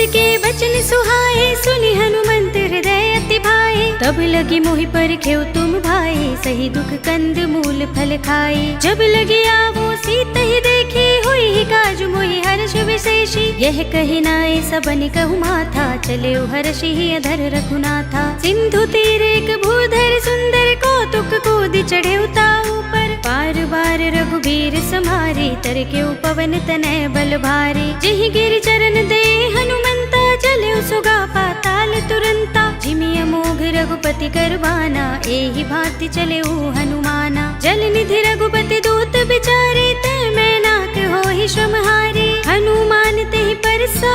के बचन सुहाए, सुनि हनुमंत हृदय अति भाए। तब लगी मोहि पर खेव तुम भाई, सही दुख कंद मूल फल खाए। जब लगी आवो सीत ही देखी, हुई ही काज मोहि हर्ष विशेषी। यह कही नाय सबन कहु माथा, चले हर्षि ही अधर रघुनाथा। सिंधु तीर एक भूधर सुंदर, कौतुक कूदि चढ़े ताऊ पर। बार बार रघुबीर समारे, तर के पवन तनय बल भारी। जिहि गिर चरण दे हनुमंता, चले सुगा पाताल तुरंता। जिमि अमोघ रघुपति करबाना, एहि भांति चले हनुमाना। जल निधि रघुपति दूत बिचारे, तै मैं नाक होहि श्रम हारे। हनुमान तेहि परसा,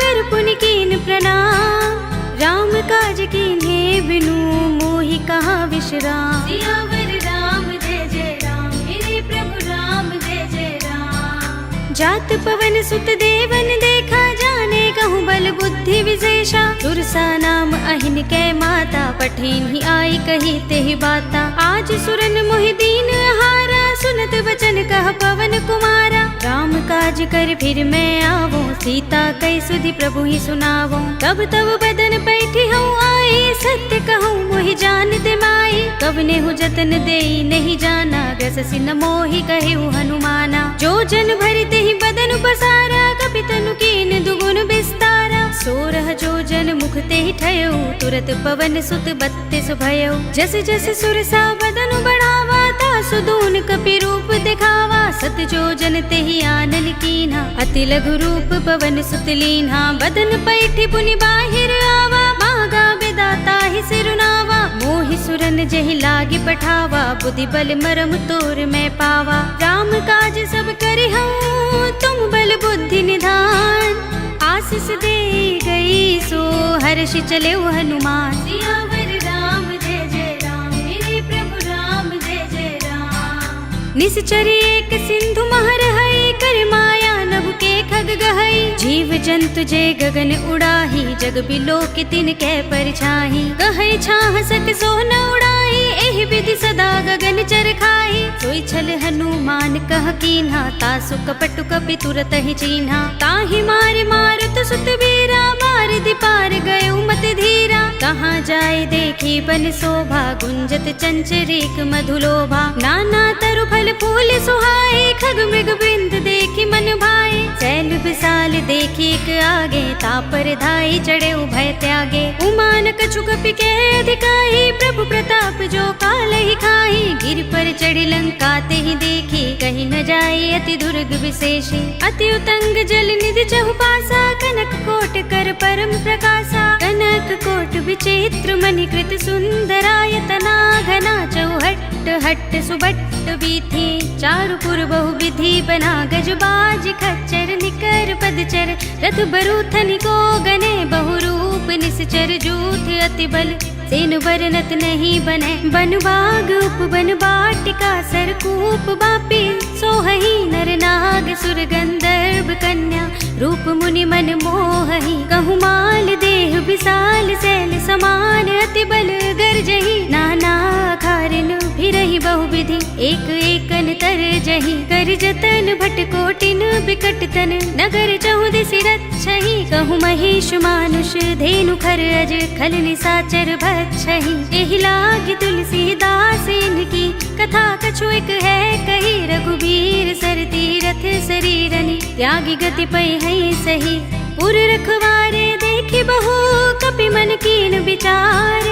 कर पुनि कीन प्रणाम। राम काज कीन्हे बिनु, मोहि कहाँ विश्राम। सियावर राम जय जय राम, मेरे प्रभु राम जय जय राम। जात पवन सुत देवन देखा, जाने कहूँ बल बुद्धि विशेषा। दुर्सा नाम अहिन कै माता, पठिन ही आई कही तेहि बाता। आज सुरन मोहि दीन हारा, सुनत वचन कह पवन कुमारा। राम काज कर फिर मैं आवो, सीता कई सुधि प्रभु ही सुनावो। तब तब बदन बैठी हूँ आई, सत्य कहूँ मोहि जान दे माई। कवने हूँ जतन देई नहीं जाना, ग्रससि न मोहि कहु हनुमाना। जो जन भरते ही बदन पसारा, कपि तनु कीन दुगुन विस्तारा। सोरह जो जन मुख ते ही ठयो, तुरत पवन सुत 32 भयो। जस जस सुरसा बदन बढ़ावा, तासु दून कपि रूप दिखावा। सत जो जन ते ही आनन कीन्हा, अति लघु रूप पवन सुत लीन्हा। बदन पैठी पुनि बाहिर आवा, मागा विदाता ही सिरुनावा। मोहि सुरन जहि लागी पठावा, बुद्धि बल मरम तोर मैं पावा। राम काज सब करिहूँ, तुम बल बुद्धि निधान। आशीष दे गई सो, हर्षि चले हनुमान। सियावर राम जय जय राम, मेरे प्रभु राम जय जय राम। निश्चरी एक सिंधु महर हई, कर माया नभ के खग गहई। जीव जंतु जे गगन उड़ाही, जग बिलो के तिन कै परछाही। कहै छाह सक सो न उड़ाई, एहि विधि सदा गगन चर खाई। सोई छल हनुमान कह कीन्हा, तासु कपटु कपि तुरत ही चीन्हा। ताहि मार मारुत सुत वीरा, मार दिपार गयो मत धीरा। कहाँ जाय देखी बन शोभा, गुंजत चंचरीक मधुलोभा। नाना तरु फल फूल सुहाए, खग मृग बिंद देखी मन भाए। शैल विशाल देखी एक आगे, तापर धाई चढ़े भय त्यागे। उमान कछु कपि के अधिकाई, प्रभु प्रताप जो काल ही खाई। गिर पर चढ़ी लंका ते ही देखी, कहीं न जाए अति दुर्ग विशेषी। अति उतंग जल निधि चहुपासा, कनक कोट कर परम प्रकाशा। कनक कोट विचित्र मणिकृत सुंदरायतना, घना चौहट हट सुबट वीथी। चारुपुर बहु विधि बना, गजबाज खच्चर निकर पदचर। रथ बरूथन को गने, बहु रूप निश्चर जूथ अति बल। सेन बरनत नहीं बने, बन बाग उपवन बाटिका। सरकूप बापी सोहही, नर नाग सुर गंधर्व कन्या। रूप मुनि मन मोहही, कहु माल देह विशाल। शैल समान अति बल गर्जही, नाना खारिन फिरहि बहु विधि। एक एकन तर जही, कर जतन भट कोटिन बिकट तन। नगर चहुदिसि रक्षहि, कहु महेश मानुष धेनु खर अज। खल निसाचर भक्षहि, एहि लागी तुलसीदास इनकी। कथा कछु एक है कही, रघुबीर सर तीरथ शरीरनि। त्यागी गति पै हई सही, पुर रखवारे देखि बहु। कपि मन कीन विचार,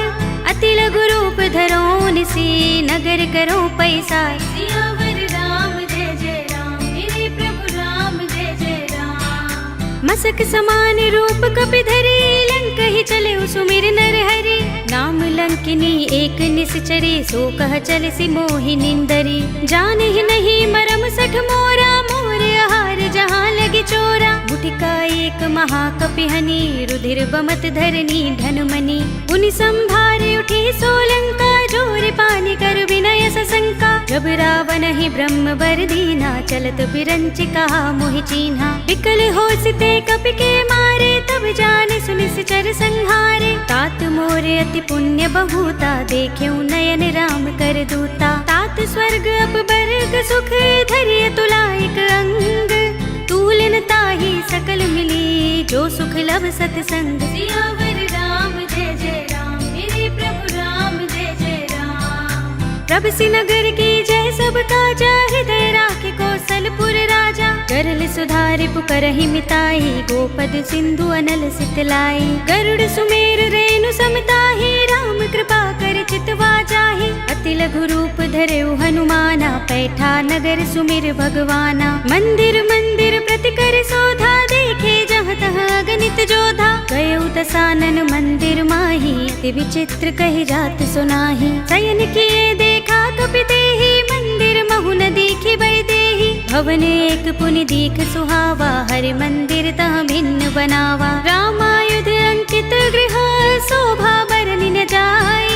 अति लघु रूप धरो निसी। नगर करो पैसार। सियावर राम जय जय राम, मेरे प्रभु राम जय जय राम। मसक समान रूप कपि धरी, लंक ही चले सुमिर नर हरि। नाम लंकिनी एक निश्चरी, सो कह चल सी मोहि निंदरी। जान ही नहीं मरम सठ मोरा, मोर आहार जहाँ लगी चोरा। मुठिका एक महाकपि हनी, रुधिर बमत धरनी धनमनी। उनि संभारे उठी सोलंका, जोर पानी कर विनय सशंका। जब रावण ही ब्रह्म बर दीना, चलत बिरंचि कहा मोहि चीन्हा। विकल होसिते कपि के मारे, तब जाने सुनिश्चर संहारे। तात मोरे अति पुण्य बहुता, देख्यऊ नयन राम कर दूता। तात स्वर्ग अपवर्ग सुख, धरिय तुलाइक अंग। तूलन ताहि सकल मिली, जो सुख लब सतसंग। सियावर राम जय जय राम, मेरे प्रभु राम जय जय राम। प्रभ सिनगर की जय सब काजा, हृदय राखे कौशलपुर राजा। करल सुधारि पुकरहि मिताहि, गोपद सिंधु अनल सितलाई। गरुड़ सुमेर रेणु समताहि, राम कृपा कर चितवा जाहि। अति लघु रूप धरेउ हनुमाना, पैठा नगर सुमिर भगवाना। मंदिर मंदिर प्रति कर शोधा, देखे जहाँ तहाँ अगणित जोधा। गयउ दसानन मंदिर माही, अति विचित्र कहि जात सुनाहि। शयन किए देखा कपि देहि, मंदिर महु न दीखि वैदेही। भवन एक पुनि दीख सुहावा, हरि मंदिर तह भिन्न बनावा। रामायुध अंकित गृह, शोभा बरनि न जाय।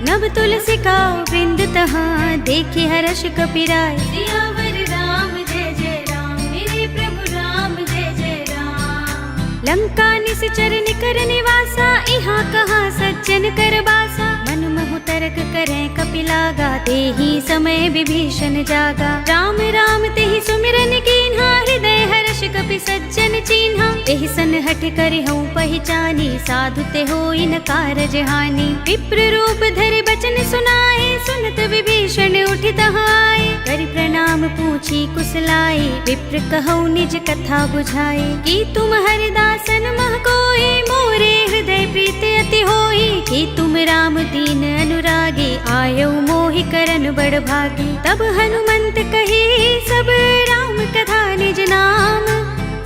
नव तुलसी का वृंद तहाँ, देखि हर्ष कपिराय। सियावर राम जय जय राम, मेरे प्रभु राम जय जय राम। लंका निश्चर निकर निवासा, इहाँ कहाँ सज्जन कर बासा। मन मोह तरक करें कपिलागा, तेहि समय विभीषण जागा। राम राम तेहि सुमिरन कीन्हा, हृदय हर्ष कपि सज्जन चीन्हा। एहि सन हठ करि हऊँ पहिचानी, साधु ते होई न कारज हानि। विप्र रूप धरि बचन सुनाए, सुनत विभीषण उठि तहाँ आए। करि प्रणाम पूछी कुशलाई, विप्र कहऊ निज कथा बुझाई। की तुम हरिदासन मह कोई, मोरे हृदय प्रीति अति होई। की तुम राम दीन अनुरागी, आयौ मोहि करन बड़ भागी। तब हनुमंत कही सब राम कथा निज नाम।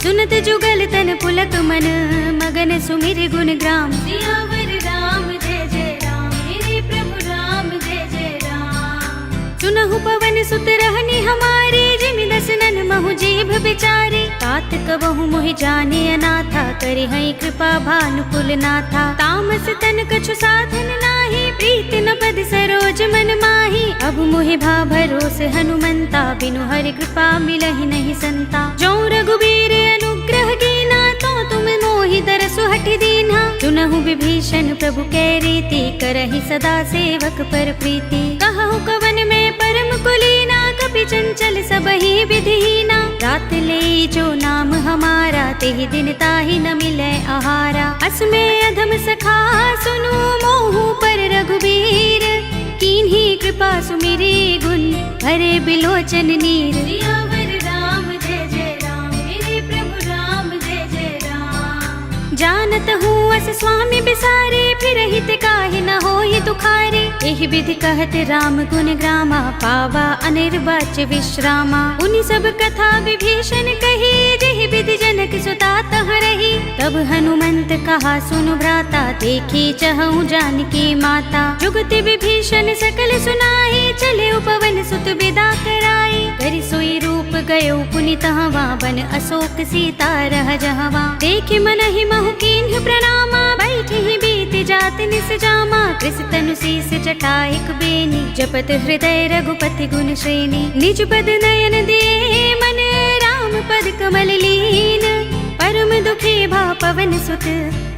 सुनत जुगल तन पुलक मन, मगन सुमिर गुण ग्राम। सियावर राम जय जय राम, मेरे प्रभु राम जय जय राम। सुनहु पवन सुत रहनी हमारी, जिमि दसनन महु जीभ बिचारी। तात कबहु मोहि जाने अनाथा, करि हई कृपा भानुकुल नाथा। तामस तन कछु साधन नाही, प्रीत न पद सरोज मन माही। अब मोहि भा भरोस हनुमंता, बिनु हरि कृपा मिलहि नहीं संता। जो रघुबीर अनुग्रह कीना, तो तुम मोहि दरसु हठि दीन्हा। सुनहु विभीषण प्रभु कै रीति, करहि सदा सेवक पर प्रीति। कहु कवन में परम कुलीना, कपि चंचल सबहि विधिहीना। रात ले जो नाम हमारा, तेहि दिन ताहि न मिलै आहारा। असमे अधम सखा सुनु, मोहु पर रघुबीर। कीन्ही कृपा सुमिरी गुण, भरे बिलोचन नीर। सियावर राम जय जय राम, मेरे प्रभु राम जय जय राम। जानत हूँ अस स्वामी बिसारे, फिर हित काहि न होई दुखारे। एहि विधि कहत राम गुण ग्रामा, पावा अनिर्वाच्य विश्रामा। उनि सब कथा विभीषण कही, जेहि विधि जनक सुता तह रही। तब हनुमंत कहा सुनु भ्राता, देखी चहु जानकी माता। जुगति विभीषण सकल सुनाई, चले पवन सुत विदा कराई। करि सोई रूप गयो पुनि तहवा, बन अशोक सीता रह जहवा। देखे मनहि महु कीन्ह प्रणामा, बैठि बीत जात निस जामा। कृष तनु शीस जटाइक बेनी, जपत हृदय रघुपति गुण श्रेणी। निज पद नयन दिए मन, राम पद कमल लीन। परम दुखी भा पवन सुत,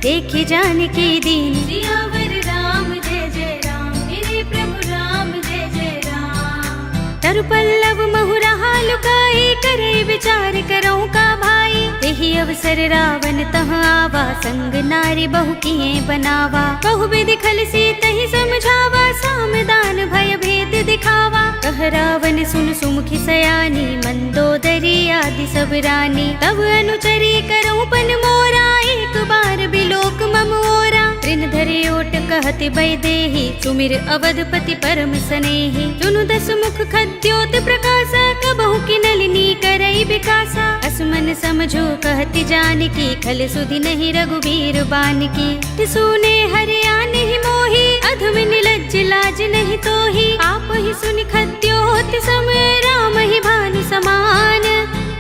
देखि जानकी दीन। सियावर राम जय जय राम, मेरे प्रभु राम जय जय राम। तरु पल्लव महु रहा लुकाई, करे विचार करौ का भाई। तेहि अवसर रावण तह आवा, संग नारी बहु किए बनावा। बहु विधि खल सीतहि समझावा, साम दान भय भेद दिखावा। कह रावण सुन सुमुखी सयानी, मंदोदरी आदि सब रानी। तब अनुचरी करौ पन मोरा, एक बार बिलोक मम ओरा। तृण धरे ओट कहति वैदेही, सुमिर अवधपति परम सनेही। सुनु दस मुख खद्योत प्रकाशा, कबहु की नलिनी करई विकासा। असमन समझो कहति जानकी, खल सुधि नहीं रघुबीर बानकी। सुने हरिया नहीं मोही, अधम निलज्ज लाज नहीं तोही। आप ही सुनि खद्योत सम, राम ही भानु समान।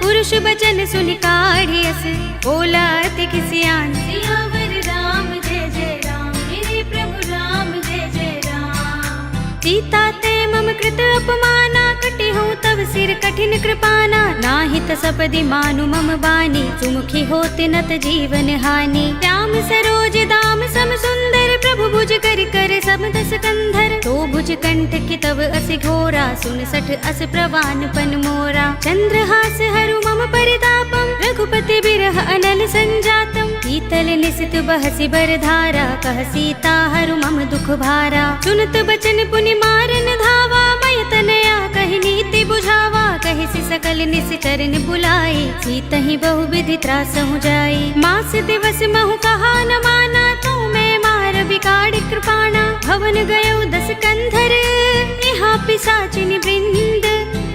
पुरुष बचन सुनि काढ़ियस, बोला अति किसियान। सियावर राम जय जय राम, मेरे प्रभु राम जय जय राम। सीता ते मम कृत अपमाना, कटे हूँ तब सिर कठिन कृपाना। नाहित सपदि मानु मम बानी, सुमुखी होत नत जीवन हानि। राम सरोज दाम सम सुंदर, प्रभु भुज कर कर सम दस कंधर। तो भुज कंठ की तब अस घोरा, सुन सठ अस प्रवान पन मोरा। चंद्रहास हरु मम परितापम, रघुपति बिरह अनल संजातम। शीतल निशित बहसी बरधारा, कह सीता हरु मम दुख भारा। सुनत बचन पुनि मारन धावा, मय तनया कहि नीति बुझावा। कहि सि सकल निश्चरन बुलाई, सीतहि बहु विधि त्रासहु जाई। मास दिवस महु कहा न माना, तू मैं मार बिगाड़ कृपाणा। भवन गयो 10 कंधर, यहाँ पिशाचिनी वृंद।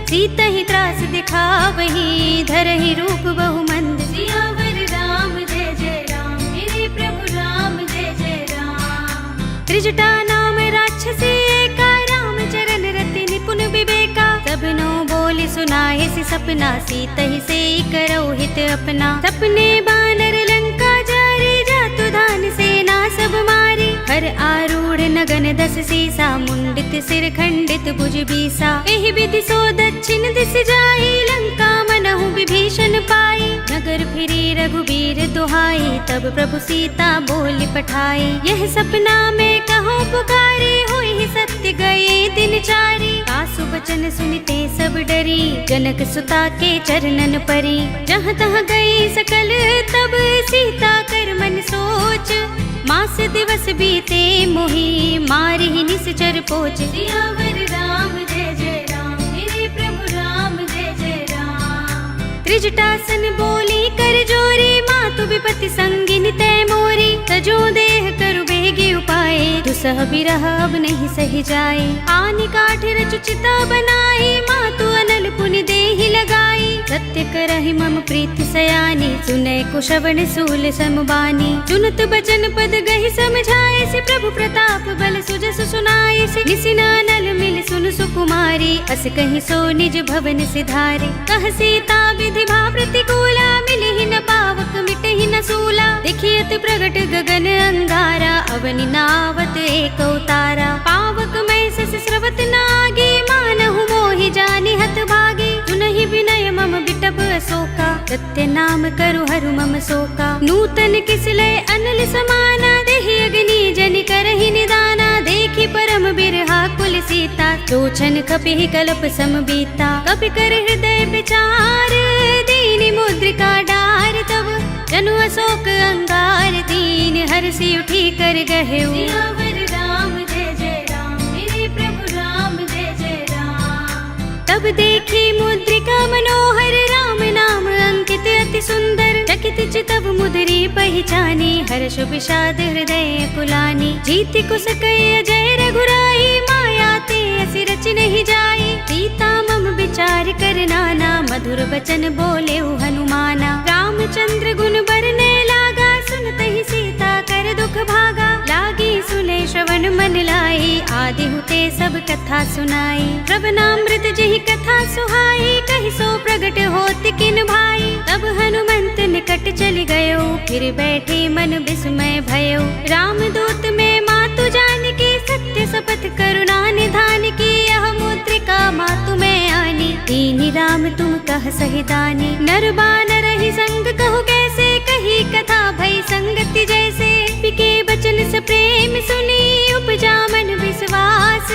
सीतहि त्रास दिखावही, धरहि रूप बहु मंद। सियावर राम जय जय राम, मेरे प्रभु राम जय जय राम। त्रिजटा नाम राक्षसी एका, राम चरण रति निपुण विवेका। सबनो बोली सुनाए सि सपना, सीतहि से करौ हित अपना। सपने बानर लंका जारी, जातु धान सेना सब मारी। हर आरूढ़ नगन 10 सीसा, मुंडित सिर खंडित भुज बीसा। एहि विधि सो दक्षिण दिस जाई, लंका मनहु विभीषण पाई। नगर फिरी रघुबीर दुहाई, तब प्रभु सीता बोली पठाई। यह सपना में कहो पुकारी, होई ही सत्य गए दिन चारी। आसु बचन सुनते सब डरी, जनक सुता के चरणन परी। जहाँ तहाँ गई सकल तब, सीता कर मन सोच। मास दिवस बीते मोही, मारी निश्चर पोच। सियावर राम जय जय राम, मेरे प्रभु राम जय जय राम। त्रिजटासन बोली कर जोरी, मातु विपति संगिनी तै मोरी। तजो देह करु बेगी उपाय, दुसह बिरह अब नहीं सही जाए। आनि काठ रचु चिता बनाई, मातु अनल पुनि देहि लगाई। सत्य करहि मम प्रीति सयानी, सुनै कुशवन सूल समबानी। चुनत बचन पद गहि समझाए, से प्रभु प्रताप बल सुजस सुनाए। से निसिनानल मिल सुन सुकुमारी, अस कहि सो निज भवन सिधारे। कह सीता विधि भा प्रतिकूला, मिलहि न पावक मिटहि न सूला। देखियत प्रगट गगन अंगारा, अवनि नावत एक उतारा। पावक मैं सस स्रवत नागे, मानहु मोहि जानि हत भागे। सुनहि विनय मम बिटप अशोका, सत्य नाम करु हरु मम शोका। नूतन किसलय अनल समाना, देहि अग्नि जनि करहि निदाना। देखि परम बिरहा कुल सीता, लोचन कपिहि कल्प सम बीता। कपि कर हृदय विचार, दीन मुद्रिका डार। तब जनु अशोक अंगार, दीन हरषि उठी कर गहेउ। सियावर राम जय जय राम, मेरे प्रभु राम जय जय राम। तब देखी मुद्रिका मनोहर, राम नाम अंकित अति सुंदर। चकित चितव मुदरी पहचानी, हर्ष विषाद हृदय कुलानी। जीति कुस कय जय रघुराई, माया ते असि रच नहीं जाई। सीता मम विचार कर नाना, मधुर बचन बोले हनुमाना। रामचंद्र गुण बरने लागा, सुनतहि सीता कर दुख भागा। लागी सुने श्रवण मन लाई, आदि हुते सब कथा सुनाई। श्रवणामृत जहि कथा सुहाई, कहि सो प्रगट होत किन भाई। तब हनुमंत निकट चली गयो, फिर बैठे मन विस्मय भयो। राम दूत में मातु जानकी, सत्य शपथ करुणा निधान की। यह मुद्रिका मातु में आनी, दीनि राम तुम कह सही दानी। नर बानर ही संग कहु कैसे, कही कथा भई संगति जैसे। पिके बचन स प्रेम सुनी, उपजा मन विश्वास।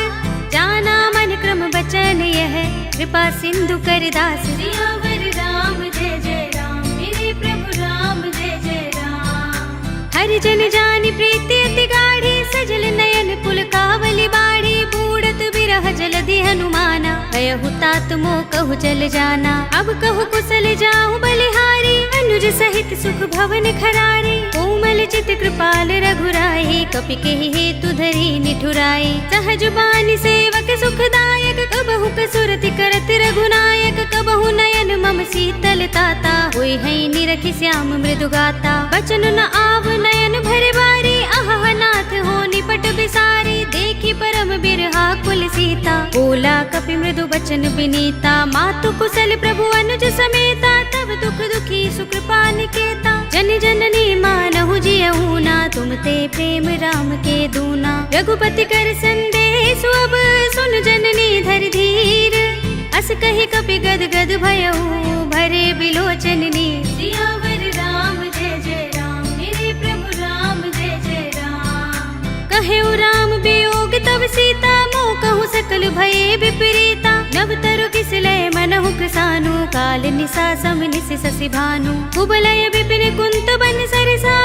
जाना मन क्रम बचन यह, कृपा सिंधु कर दास। सियावर राम जय जय राम, मेरे प्रभु राम जय जय राम। हरि जन जानि प्रीति अति गाढ़ी, सजल नयन पुलकावली बाढ़ी। बूढ़त बिरह जलधि हनुमाना, भयहु तात मोह कहु चल जाना। अब कहु कुशल जाहु बलिहारी, अनुज सहित सुख भवन खरारी। कोमल चित कृपाल रघुराई, कपि केहि हेतु धरि निठुराई। सहज बानि सेवक सुखदायक, कबहु कसुरति करत रघुनायक। कबहु नयन मम शीतल ताता, होई है निरखि श्याम मृदु गाता। बचन न आव नयन भर बारी, अहह नाथ हो निपट बिसारी। देखि परम बिरहा कुल सीता, बोला कपि मृदु बचन बिनीता। मातु कुशल प्रभु अनुज समेता, तब दुख दुखी सुकृपा निकेता। जन जननी मानहु जियहु ना, तुम ते प्रेम राम के दूना। रघुपति कर संदेश अब, सुन जननी धर धीर। अस कहि कपि गद गद भयहु, भरे बिलोचन नीर। सियावर राम जय जय राम, मेरे प्रभु राम जय जय राम। कहेउ राम वियोग तब सीता, मोह कहु सकल भये विपरीता। नव तरु किसलय मनहु कृसानु, काल निसा सम निसि शशि भानु। कुबलय विपिन कुंत बन सरसा,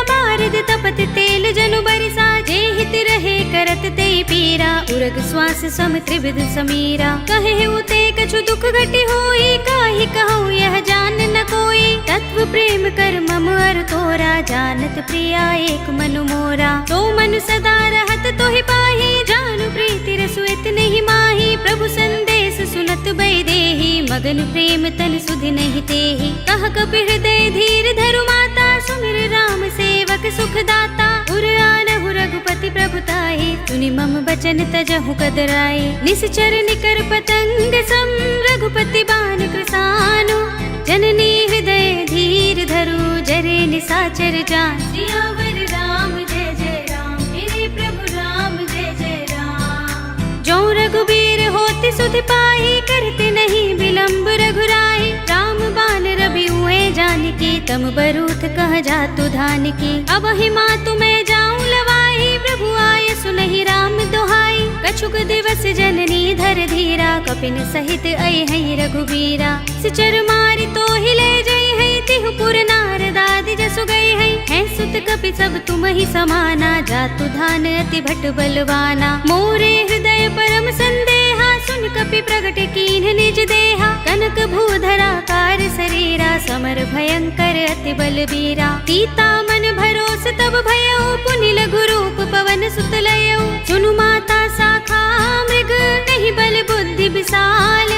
तपत तेल जनु बरसा, जे हित रहे करत ते पीरा, उरग श्वास सम त्रिविध समीरा। कहे उते कछु दुख घटी होई, काहि कहूँ यह जान न कोई, तत्व प्रेम कर मम अर तोरा, जानत प्रिया एक मनु मोरा। तो मन सदा रहत तोहि पाही, जानु प्रीति रसु इतने माही, प्रभु संदेश सुनत बैदेही, मगन प्रेम तन सुधि नहीं तेहि। कह कपि हृदय धीर धरु माता, सुमिर राम सेवक सुख दाता, उर आनहु रघुपति प्रभुताहि, सुनि मम बचन तजहु कदराए। निश्चर निकर पतंग सम रघुपति बान कृसानु, जननी हृदय धीर धरु जरे निसाचर जान। सियावर राम जय जय राम, मेरे प्रभु राम जय जय राम। जो रघुबीर होति सुधि पाई, करते नहीं विलंब रघुराई, राम बान रवि हुए जानकी, तम बरूथ कह जातु धान की। अब ही मातु मैं जाऊं लवाई, प्रभु आय सुनहि राम दोहाई। कछुक दिवस जननी धर धीरा, कपिन सहित आई है रघुबीरा। सिचर मारि तो हिले जई है, तिहु पुर नारद आदि जसु गई है सुत कपि सब तुम ही समाना, जातु धान अति भट बलवाना। मोरे हृदय परम संदेहा, सुन कपि प्रगट कीन्ह निज देहा। कनक भूधरा कार शरीरा, समर भयंकर अति बलबीरा। तीता मन भरोस तब भयो, पुनि लघु रूप पवन सुत लयो। सुनु माता शाखा मृग, नहीं बल बुद्धि विशाल,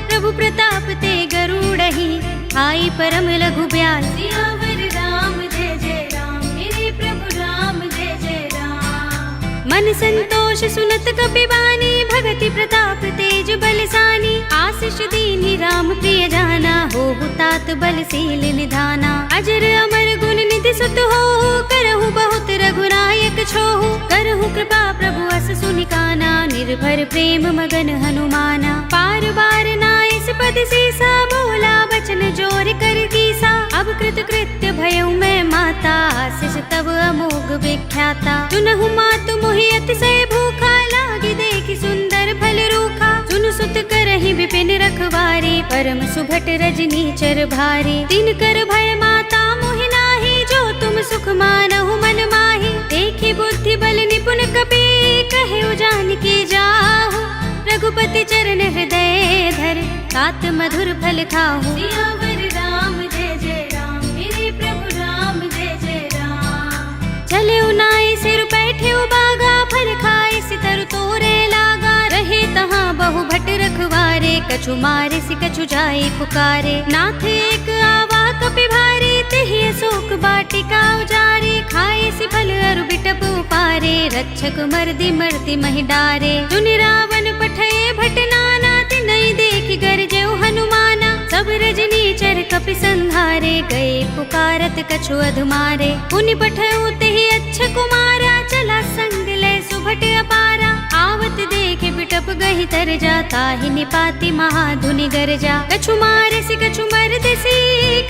प्रभु प्रताप ते गरुड़हि, आई परम लघु ब्याल। सियावर राम जय जय राम, मेरे प्रभु राम जय जय राम। मन संतोष सुनत कपि बानी, भगति प्रताप तेज बलसानी। आशीष दीन्हि राम प्रिय जाना, होहु तात बलशील निधाना। अजर अमर गुण निधि सुत होहु, करहु बहुत रघुनायक छोहु। करहु कृपा प्रभु अस सुनि काना, निर्भर प्रेम मगन हनुमाना। पार बार नाइस पद सीसा, बोला बचन जोर कर कीसा। अब कृत कृत्य भयउ मैं माता, आशीष तब अमोघ विख्याता। चुनहु मातु मोहि अतिशय भूखा, लागी देखि सुंदर फल रूखा। सुन सुत करहि विपिन रखवारे, परम सुभट रजनी चर भारे। तिन कर भय माता मोहि नाही, जो तुम सुख मानहु मन माही। देखि बुद्धि बल निपुण कपि, कहे जानकी जाहु। रघुपति चरण हृदय धर, तात मधुर फल खाहु। सियावर राम जय जय राम, मेरे प्रभु राम जय जय राम। चले उनाए सिर बैठे बागा, फल खाए सितर तोरे लागा। रहे तहाँ बहु भट रखवारे, कछु मारे सि कछु जाए पुकारे। नाथ एक आवा कपि भारे, तेहि अशोक बाटिका उजारे। खाए सि फल अरु बिटप उपारे, रक्षक मर्दि मर्दि महि डारे। सुनि रावण पठये भट नाना, तिनहि देखि गरजेउ हनुमाना। सब रजनी चर कपि संहारे, गए पुकारत कछु अधमारे। पुनि पठयउ तेहि अच्छ कुमारा, चला संग लय सुभट अपारा। आवत देखे बिटप गहि तर जा, ताहि निपाति महाधुनि गरजा। कछु मारे सि कछु मरदेसी,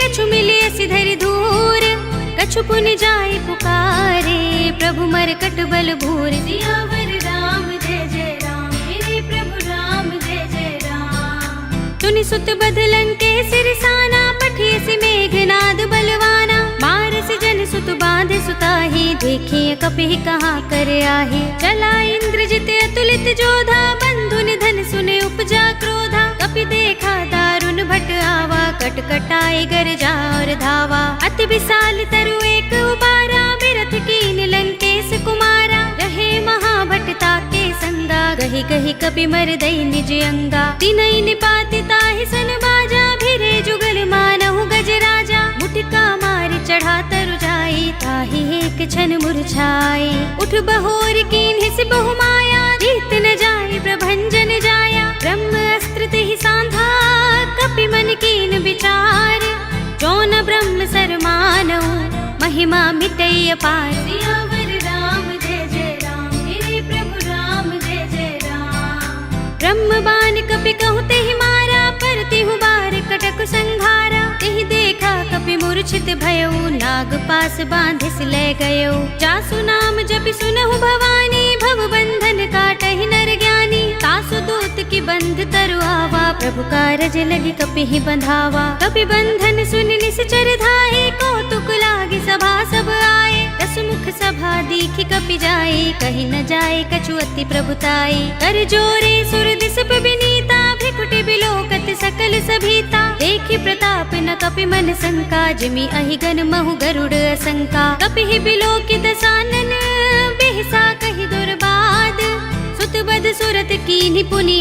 कछु मिलिय सि धरि धूर। कछु पुनि जाय पुकारे, प्रभु मरकट बल भूर। सियावर राम जय जय राम, मेरे प्रभु राम जय जय राम। तुनि सुत बदलन के सिरसाना, पठिय सि मेघनाद बलवाना। मार सि जन सुत बांध सुताही, देखिए कपि कहाँ कर आही। चला इंद्रजित अतुलित जोधा, बंधु निधन सुने उपजा क्रोधा। कपि देखा दारुण भट आवा, कट कटाए गरजा और धावा। अति विशाल तरु एक उबारा, बिरथ कीन लंकेश कुमारा। रहे महाभट ताके संगा, गहि गहि कपि मरदई निज अंगा। तिनहि निपाति ताहि सन बाजा, भिरे जुगल मानहु गज राजा। मुटिका मारि चढ़ा तरु जाई, ताहि एक क्षण मुरझाई। उठ बहोर कीन्हि सि बहु माया, जीत न जाय प्रभंजन जाया। ब्रह्म अस्त्र तेहि सांधा, कपि मन कीन विचार। जो न ब्रह्म सर मानहु, महिमा मिटई अपार। सियावर राम जय जय राम, मेरे प्रभु राम जय जय राम। ब्रह्म बान कपि कहु तेहि मारा, पर तिहु बार कटक संघारा। तेहि देखा कपि मूर्छित भयउ, नाग पास बांधिस ले गयो। जासु नाम जपि सुनहु भवानी, भव बंधन काटहि नर ज्ञानी। तासु दूत की बंध तरु आवा, प्रभु कारज लगी कपि ही बंधावा। कपि बंधन सुन निश्चर धाये, कौतुक लागी सभा सब आए। दस मुख देखी कपि जाए, कहीं न जाए कछु अति प्रभुताई। कर जोरे सुर दिस विनीता, भ्रिकुटि बिलोकत सकल सभीता। देखी प्रताप न कपि मन शंका, जिमि अहिगन महु गरुड़ असंका। कपि बिलोकित सानन, बिहसा कहि दुर्बाद। सुत बद सुरत कीन्हि पुनि,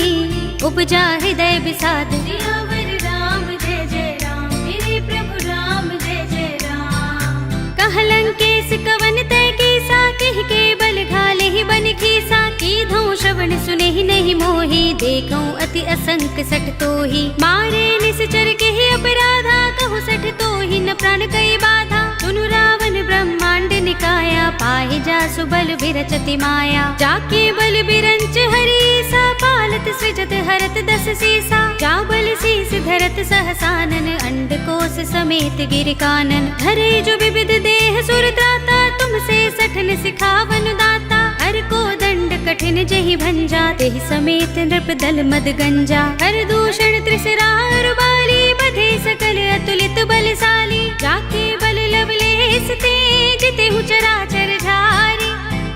उपजा हृदय विषाद। सियावर राम जय जय राम, मेरे प्रभु राम जय जय राम। कहलंकेश कवन तय कीसा, कहि के बल घाले ही बन खीसा। कीधौ श्रवण सुनेहि नहीं मोहि, देखौ अति असंक सठ तोहि। मारे निश्चर के ही अपराधा, कहु सठ तोहि न प्राण कई बाधा। सुनु रावण ब्रह्मांड निकाया, पाहि जासु बल विरचति माया। जाके बल बिरंच हरीसा, पालत सृजत हरत दस सीसा। जा बल शीस धरत सहसानन, अंडकोश समेत गिर कानन। धरे जो विविध देह सुर त्राता, तुमसे सठन सिखावन दाता। हर को दंड कठिन जहि भंजा, तेहि समेत नृप दल मद गंजा। हर दूषण त्रिसरार बाली, बधे सकल अतुलित बलशाली। जाके बल लवलेस ते, जितेहु चराचर झारी।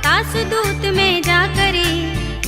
तासु दूत में जा करे,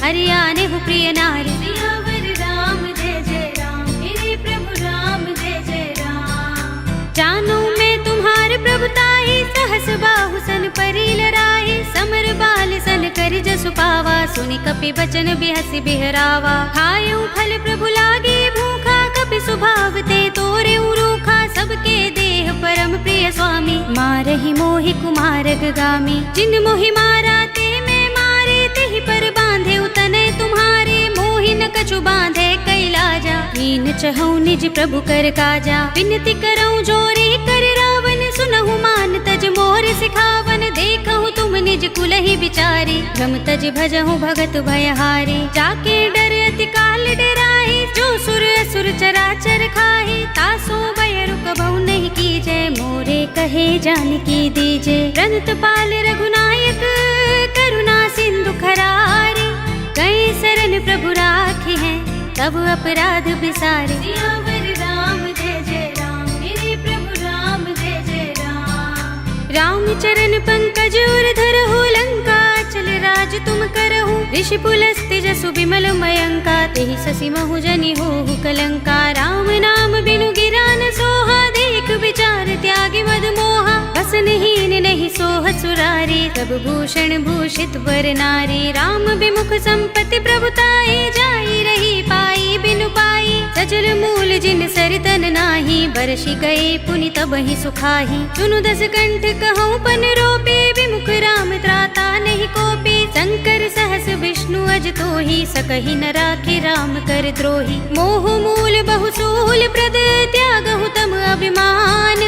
हरियाने हु प्रिय नारी। सियावर राम जय जय राम, मेरे प्रभु राम जय जय राम। जानो मैं तुम्हार प्रभुताई, सहस बाहु सन परी लराई। समर बाल सन कर जसु पावा, सुनि कपि बचन बिहसि बिहरावा। खायउ फल प्रभु लागे भूखा, कपि स्वभाव ते तोरे रूखा। सबके देह परम प्रिय स्वामी, मारहि मोहि कुमारग गामी। जिन मोहि मारा ते मैं मारे, तेहि पर बांधे उतने तुम्हारे। मोहि न कछु बांधे कैलाजा, कीन चहु निज प्रभु कर काजा। विनती करऊं जोरे कर रावण, सुनहु मान तज मोर सिखावन। देखहु तुम निज कुलहि विचारी, भ्रम तज भजहु भगत भयहारी। जाके डर अति काल डराहि, जो सुर असुर चराचर खाहि। तासो भय रुकबहु नहीं कीजय, मोरे कहे जानकी दीजे। रंत पाल रघुनायक, करुणा सिंधु खरारी। गए शरण प्रभु राखी हैं, तब अपराध बिसारे। सियावर राम जय जय राम, मेरे प्रभु राम जय जय राम। राम चरण पंकज उर धरहु, लंका चल राज तुम करहु। ऋषि पुलस्त्य जसु विमल मयंका, तेहि शशि महु जनि होहु कलंका। राम नाम बिनु गिरा न सोहा, देख विचार त्यागी मद मोहा। बसनहीन नहीं सोह सुरारी, सब भूषण भूषित वर नारी। राम विमुख संपत्ति प्रभुताई, जाई रही पाई बिनु पाई। सजल मूल जिन सरितन नाही, बरषि गए पुनि तबहि सुखाही। सुनु दस कंठ कहूँ पन रोपे, विमुख राम त्राता नहीं कोपे। शंकर सहस विष्णु अज तोहि, सकहि न राखे राम कर द्रोही। मोह मूल बहु सूल प्रद, त्यागहु तम अभिमान।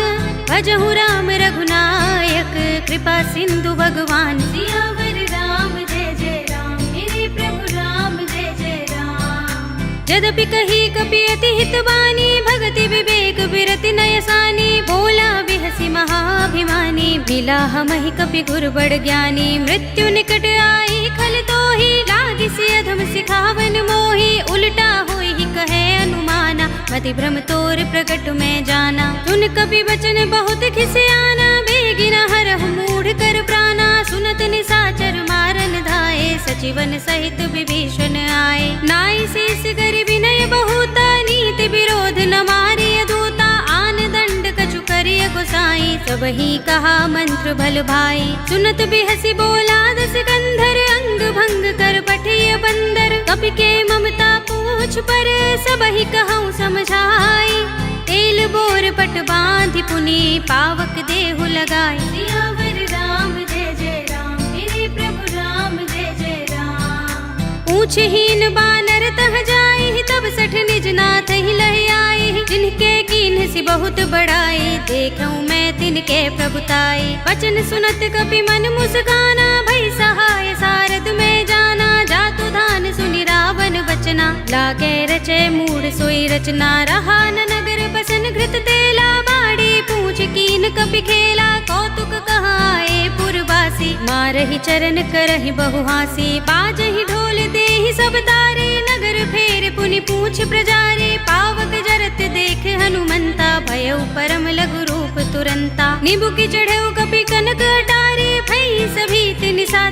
भजहु राम रघुनायक, कृपा सिंधु भगवान। सियावर राम जय जय राम, मेरे प्रभु राम जय जय राम। यद्यपि कही कपि अति हित बानी, भगति विवेक विरति नयसानी। बोला बिहसि महाभिमानी, मिला हमहि कपि गुर बड़ ज्ञानी। मृत्यु निकट आई खल तोहि, लागिसि अधम सिखावन मोहि। उल्टा होई ही कहे अनुमाना, मति भ्रम तोर प्रकट में जाना। सुन कपि वचन बहुत खिसियाना, बेगिना हरहु मूढ़ कर प्राणा। सुनत निशाचर मारन धाये, सचिवन सहित विभीषण आए। नाई शेष कर विनय बहुता, नीति विरोध न मारिय दूता। आन दंड कछु करिय गोसाई, सबहि कहा मंत्र भल भाई। सुनत बिहसि बोला दस कंधर, अंग भंग कर पठिय बंदर। कपि के ममता पूछ पर, सबहि कहूँ समझाई। तेल बोर पट बांधि पुनि, पावक देहु लगाई। सियावर राम जय जय राम, मेरे प्रभु राम जय जय राम। पूछहीन बानर तह जाई, तब सठ निज नाथ ही लहि आई। जिनके कीन्ह सि बहुत बड़ाई, देखऊँ मैं तिनके प्रभुताई। वचन सुनत कपि मन मुस्काना, भई सहाय सारद में जाना। जातु धान सुनि रावण बचना, लागे रचे मूढ़ सोई रचना। रहा न नगर बसन घृत तेला, बाड़ी पूछ कीन कपि खेला। कौतुक कहाए पुरवासी, मारहि चरण करहि बहुहासी। बाजहि ढोल देहि सब तारे, नगर फेर पुनि पूछ प्रजारे। पावक जरत देख हनुमंता, भयउ परम लघु रूप तुरंता। निबुकि चढ़ऊ कपि कनक अटारे, भई सभी निशा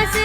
पास,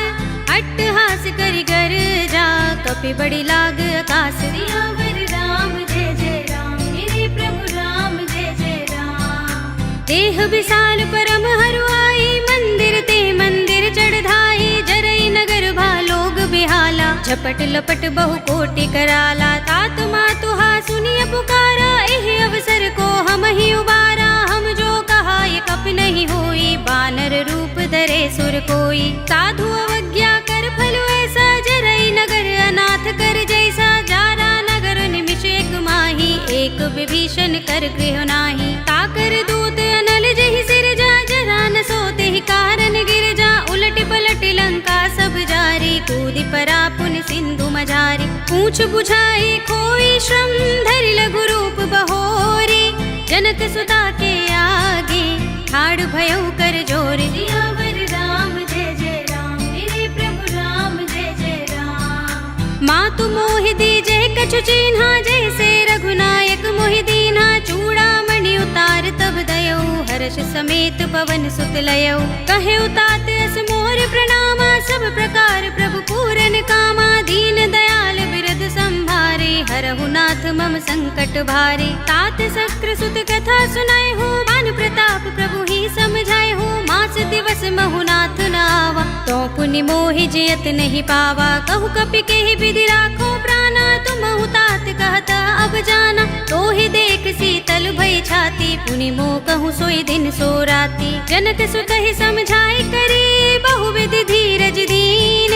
अट्टहास करि गर जा कपि बड़ी लाग आकाश। सियावर राम जय जय राम, मेरे प्रभु राम जय जय राम। देह विशाल परम हरुआई, मंदिर ते मंदिर चढ़ाई। जरई नगर भालोग बिहाला, झपट लपट बहु कोटि कराला। तात मातुहा सुनिय पुकारा, एहि अवसर को हम ही उबारा। हम जो कहा ये कपि नहीं होई, बानर रूप धरे सुर कोई। साधु अवज्ञा कर फल ऐसा, जरई नगर अनाथ कर जैसा। जारा नगर निमिष एक माही, एक विभीषण कर गृह नाही। ताकर दूत अनल जहि सिर जा, जरा न सोते ही कारण गिर जा। उलट पलट लंका सब जारी, कूदि परा पुन सिंधु मझारी। पूछ बुझाई खोई श्रम, धरि लघु रूप बहोरी। जनक सुता के आगे, ठाड़ भयउ कर जोर। सियावर राम जय जय राम, मेरे प्रभु राम जय जय राम। मातु मोहि दीजे कछु चिन्हा, जैसे रघुनायक मोहि दीन्हा। चूड़ामणि उतार तब दयऊ, हर्ष समेत पवन सुत लयऊ। कहे उतात अस मोर प्रणामा, सब प्रकार प्रभु पूरन कामा। दीन दयाल बिरद संभारे, हरहु नाथ मम संकट भारे। तात शक्र सुत कथा सुनाए हो, भानु प्रताप प्रभु ही समझाए हो। मास दिवस महु नाथ न आवा, तो पुनि मोहि जियत नहीं पावा। कहु कपि केहि विधि राखो प्राणा, तुमहु तात कहता अब जाना। तो ही देख शीतल भई छाती, पुनि मोह कहूँ सोई दिन सो राती। जनक सुत ही समझाए करी, बहु विधि धीरज दीन।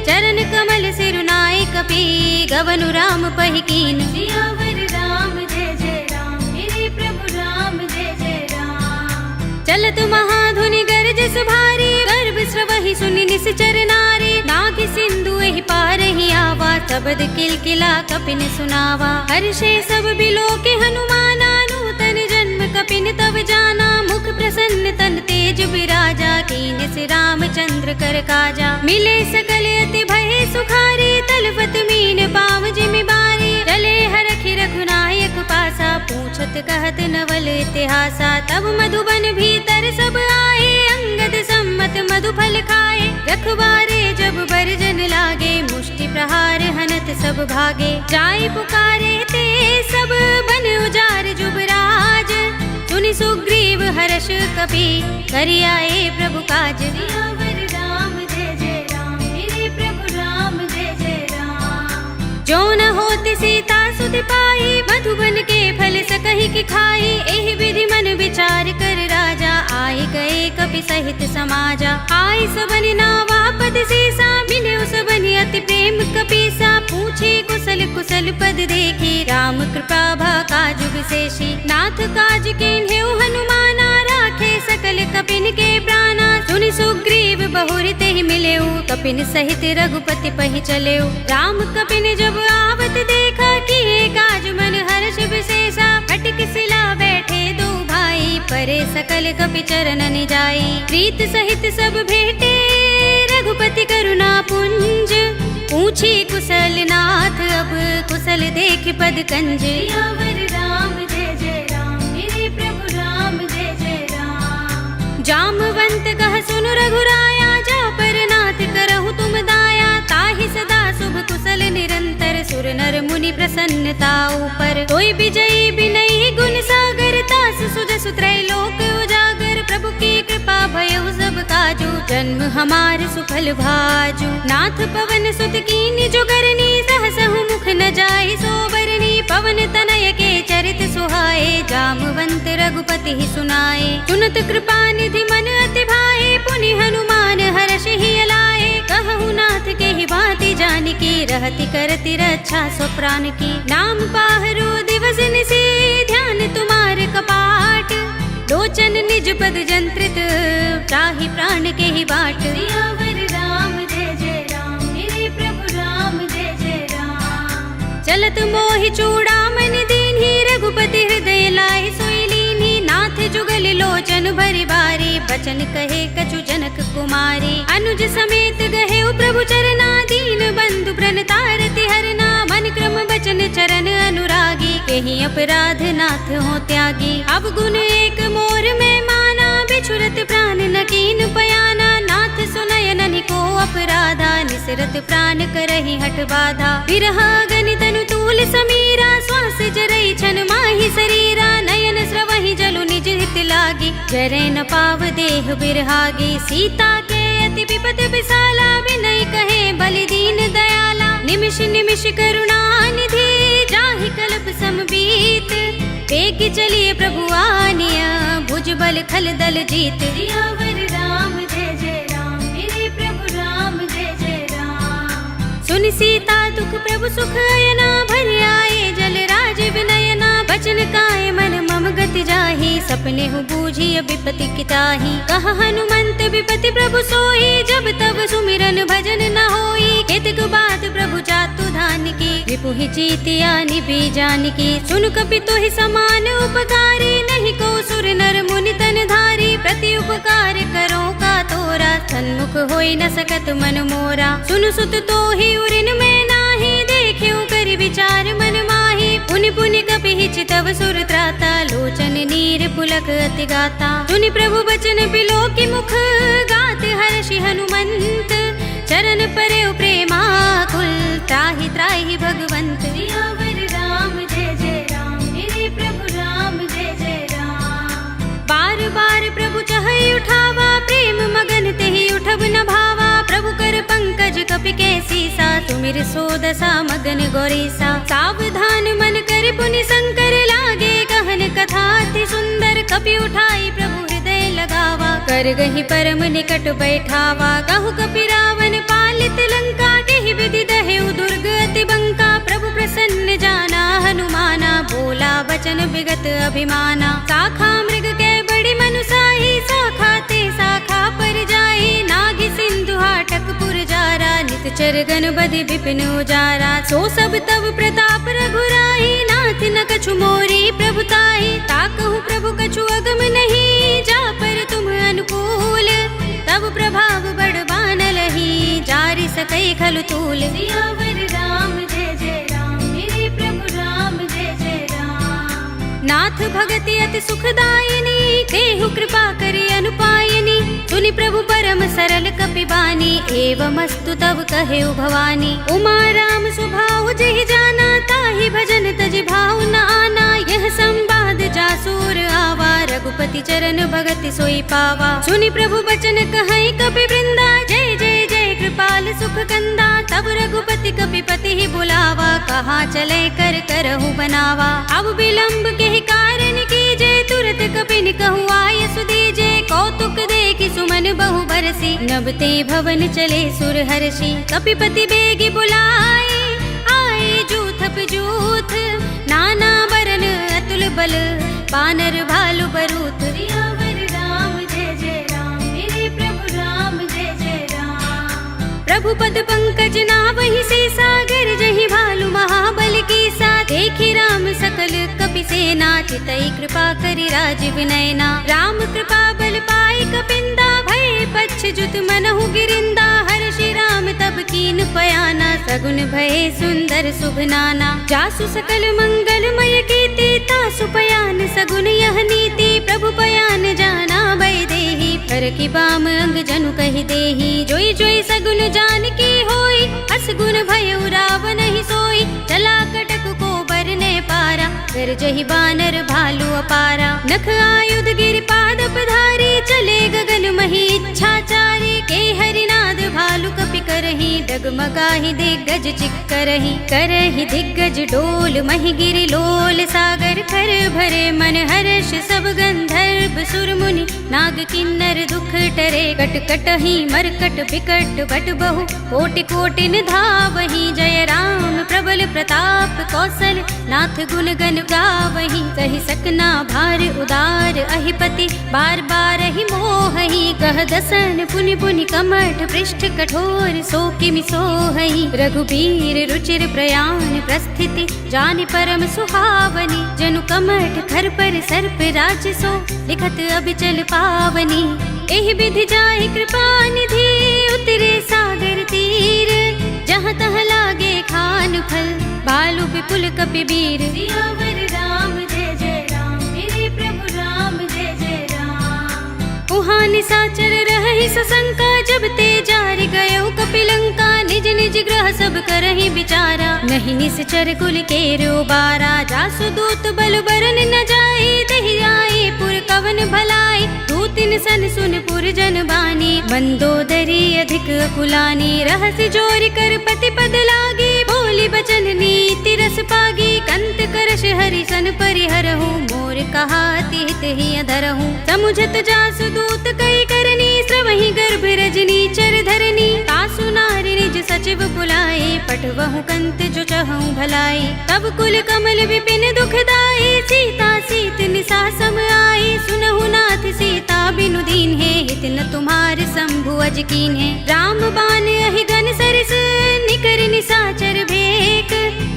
चरण कमल सिरुनाई कपि, गवनु राम पहि कीन। सियावर राम जय जय राम, मेरे प्रभु राम जय जय राम। चलत महाधुनि गरजस भारी, गर्भ स्रवहि सुनि निश्चर नारी। नाग सिंधु एहि पारहि आवा, शब्द किलकिला कपिन सुनावा। हर्षे सब बिलोके हनुमाना, नूतन जन्म कपिन तब जाना। मुख प्रसन्न तन तेज विराजा, कीन से रामचंद्र कर काजा। मिले सकल अति भय सुखारी, तलपत मीन पाव जिमि बारी। चले हरखि रघुनायक पासा, पूछत कहत नवल इतिहासा। तब मधुबन भीतर सब आए, अंगद सम्मत मधु फल खाए। रखवारे जब बरजन लागे, मुष्टि प्रहार हनत सब भागे। जाय पुकारे ते सब बन उजार जुबराज। सुनि सुग्रीव हर्ष कपि, करि आए प्रभु काज। सियावर राम जय जय राम, मेरे प्रभु राम जय जय राम। जो न होत सीता सुत पाई, मधुबन के फल सकहि की खाई। एहि विधि मन विचार कर राजा, आए गए कपि सहित समाजा। आए सबनि नावा पद सीसा, मिले सबनि अति प्रेम कपीसा। पूछे कुशल कुशल पद देखी, राम कृपा भा काज विशेषी। नाथ काज कीन्हेउ हनुमाना, राखे सकल कपिन के प्राणा। सुनि सुग्रीव बहुरि तेहि मिलेउ, कपिन सहित रघुपति पहि चलेउ। राम कपिन जब आवत देखा, किए काज मन हर्ष विशेषा। फटक सिला बैठे दो भाई, परे सकल कपि चरणन जाई। प्रीत सहित सब भेटे, रघुपति करुणा पुंज। पूछी कुशल नाथ अब, कुशल देख पद कंज। सियावर राम जय जय राम, मेरे प्रभु राम जय जय राम। जामवंत कह सुनु रघुराया, जा पर नाथ करहु तुम दाया। ताहि सदा शुभ कुशल निरंतर, सुर नर मुनि प्रसन्नता ऊपर। कोई विजयी बिनई गुण सागर, तास सुजसु त्रैलोक उजागर। प्रभु की कृपा भयउ सब काजू, जन्म हमार सुफल भाजू। नाथ पवन सुत कीन्हि जो करनी, सहसहु मुख न जाहि सो बरनी। पवन तनय के चरित सुहाए, जामवंत रघुपति ही सुनाए। सुनत कृपा निधि मन अति भाए, पुनि हनुमान हर्ष ही लाए। कहु नाथ के ही भांति जानकी, रहति करति रक्षा सो प्राण की। नाम पाहरो दिवस निशि, ध्यान तुम्हार कपाट। लोचन निज पद जंत्रित, त्राहि प्राण के ही बाट। सियावर राम जय जय राम, मेरे प्रभु राम जय जय राम। चलत मोहि चूड़ामणि दीन्हि, रघुपति हृदय लाहि सोई लीन्हि। नाथ जुगल लोचन भरि बारी, बचन कहे कछु जनक कुमारी। अनुज समेत गहे प्रभु चरना, दीन बंधु प्रणतारति हरना। मन क्रम बचन चरण अनुरागी, केहि अपराध नाथ हो त्यागी। अब गुण एक मोर में माना, बिछुरत प्राण न कीन पयाना। नाथ नाथ सुनयननि को अपराधा, निसरत प्राण करहि हठ बाधा। बिरहा गनितनु तूल समीरा, श्वास जरई छन माहि शरीरा। नयन स्रवहि जलु निज हित लागी, जरे न पाव देह बिरहागी। सीता के अति विपद विसाला, विनय कहे बलि दीन दयाला। निमिष निमिष करुणा निधि, जाहि कल्प समबीत। वेग चलिए प्रभु आनिया, भुज बल खल दल जीत। सियावर राम जय जय राम, मेरे प्रभु राम जय जय राम। सुन सीता दुख प्रभु सुख अयना, भर आए जल राज विनयना। बचन काय मन मम गति जाहि, सपने हूँ बूझी विपति किताहि। कहा हनुमंत विपति प्रभु सोई, जब तब सुमिरन भजन न होई। केतक बात प्रभु जातु धान की, रिपु ही जीतिया निबी जान की। सुन कपि तोहि समान उपकारी, नहीं को सुर नर मुनि तन धारी। प्रति उपकार करो का तोरा, सन्मुख होई न सकत मन मोरा। सुन सुत तोहि उरिन में नाही, देख्यो कर विचार मन माही। पुनि पुनि कपि हिचितव सुर त्राता, लोचन नीर पुलक अति गाता। सुनि प्रभु बचन बिलो की मुख, गात हर्षि हनुमंत। चरण परे प्रेमाकुल, त्राहि त्राहि भगवंत। सियावर राम जय जय राम, मेरे प्रभु राम जय जय राम। बार बार प्रभु चहई उठावा, प्रेम मगन तेहि उठब न भावा। प्रभु कर पंकज कपि के सीसा, सुमिर सो दशा मगन गौरीसा। सावधान मन कर पुनि शंकर, लागे कहन कथा अति सुंदर। कपि उठाई प्रभु हृदय लगावा, कर गहि परम निकट बैठावा। कहु कपि रावण पालित लंका, केहि विधि दहेउ दुर्ग अति बंका। प्रभु प्रसन्न जाना हनुमाना, बोला बचन विगत अभिमाना। शाखा मृग के बड़ी मनुसाही, शाखा ते शाखा पर जाई। नागि सिंधु हाटक पुर जारा, नित चरगन बधि विपिन उजारा। सो सब तब प्रताप रघुराई, नाथ न कछु मोरी प्रभुताई। ताकहु प्रभु कछु अगम नहीं, जा पर तुम अनुकूल। तब प्रभाव बड़ बानलहि, जारि सकई खलु तूल। सियावर राम जय जय राम, मेरे प्रभु राम जय जय राम। नाथ भगति अति सुखदायिनी, देहु कृपा करि अनुपायिनी। सुनि प्रभु परम सरल कपि बानी, एवमस्तु तब कहेउ भवानी। उमा राम स्वभाव जहि जाना, ताहि भजन तजि भाव न आना। यह संवाद जासूर आवा, रघुपति चरण भगति सोई पावा। सुनि प्रभु बचन कहई कपि वृंदा, जय जय जय कृपाल सुख कंदा। तब रघुपति कपि पति ही बुलावा, कहाँ चले कर करहु बनावा। अब विलंब के कारण कीजे, तुरत कपिन कहु आय सुदीजे। कौतुक देखि सुमन बहु बरसी, नबते भवन चले सुर हर्षि। कपिपति बेगी बुलाए, आए जूथप जूथ। नाना बरन अतुल बल, बानर भालु बरूथ। सियावर राम जय जय राम, मेरे प्रभु राम जय जय राम। प्रभु पद पंकज नावहि सीसा, गर जहि भालु महाबल कीसा। देखि राम सकल कपि सेना, चितई कृपा करि राजीव नयना। राम कृपा बल पाई कपिंदा, भय पच्छ जुत मनहु गिरिंदा। हर्षि राम तब कीन पयाना, सगुन भय सुंदर शुभ नाना। जासु सकल मंगलमय कीर्ति, तासु पयान सगुन यह नीति। प्रभु पयान जाना भय देहि, पर की बाम अंग जनु कहि देहि। जोई जोई सगुन जान की होई, अस गुण भय रावण ही सोई। चला कटक को बरने पारा, कर जहि बानर भालु अपारा। नख आयुध गिर पाद पधारी, चले गगन मही इच्छाचारी। के हरिनाद भालु कपि करहि, डगमगाहि दिग्गज चिक्करहि। करहि दिग्गज डोल महि गिरि लोल, सागर कर भरे मन हर्ष सब गंधर्व सुर मुनि। नाग किन्नर दुख टरे, कट कटहि मरकट बिकट बट बहु। कोटि कोटि धावहि, जय राम प्रबल प्रताप कौशल। नाथ गुण गन गावहि, कहि सकना भार उदार। अहिपति बार बार ही मोहहि, कह दसन पुनि पुनि कमठ पृष्ठ कठोर। सो किमि सोहहि, रघुबीर रुचिर प्रयाण प्रस्थिति। जानि परम सुहावनी, जनु कमठ खर पर सर्प राज सो। लिखत अबिचल पावनी, एहि विधि जाहि कृपा निधि। उतरे सागर तीर, जहाँ तहाँ लागे खान फल। भालु विपुल कपि वीर, सियावर राम जय जय राम, मेरे प्रभु राम जय जय राम। उहाँ निशाचर रहहि सशंका, जब ते जारी गयो कपिलंका, निज निज ग्रह सब करहि विचारा। नहीं निश्चर कुल केरो बारा, जासु दूत बल बरन न जाई। दहि आए पुर कवन भलाई, दूतिन सन सुन पुर जन बानी। मंदोदरी अधिक कुलानी, रहस्य जोर कर पति पद लागी। बोली बचन नीति रस पागी, कंत करश हरि सन परिहरहु। मोर कहा तिहित ही अधरहु, समुझत जासु दूत कई करनी। श्रवहि गर्भ रजनी चर धरनी, तासु नारी निज सचिव बुलाए। पठवहु कंत जो चहु भलाई, तब कुल कमल विपिन दुखदाई। सीता सीत निसा सम आई, सुनहु नाथ सीता बिनु दीन है। हित न तुम्हार शंभु अज कीन है, राम बान अहि गन सरिस। निकर निसाचर भेक,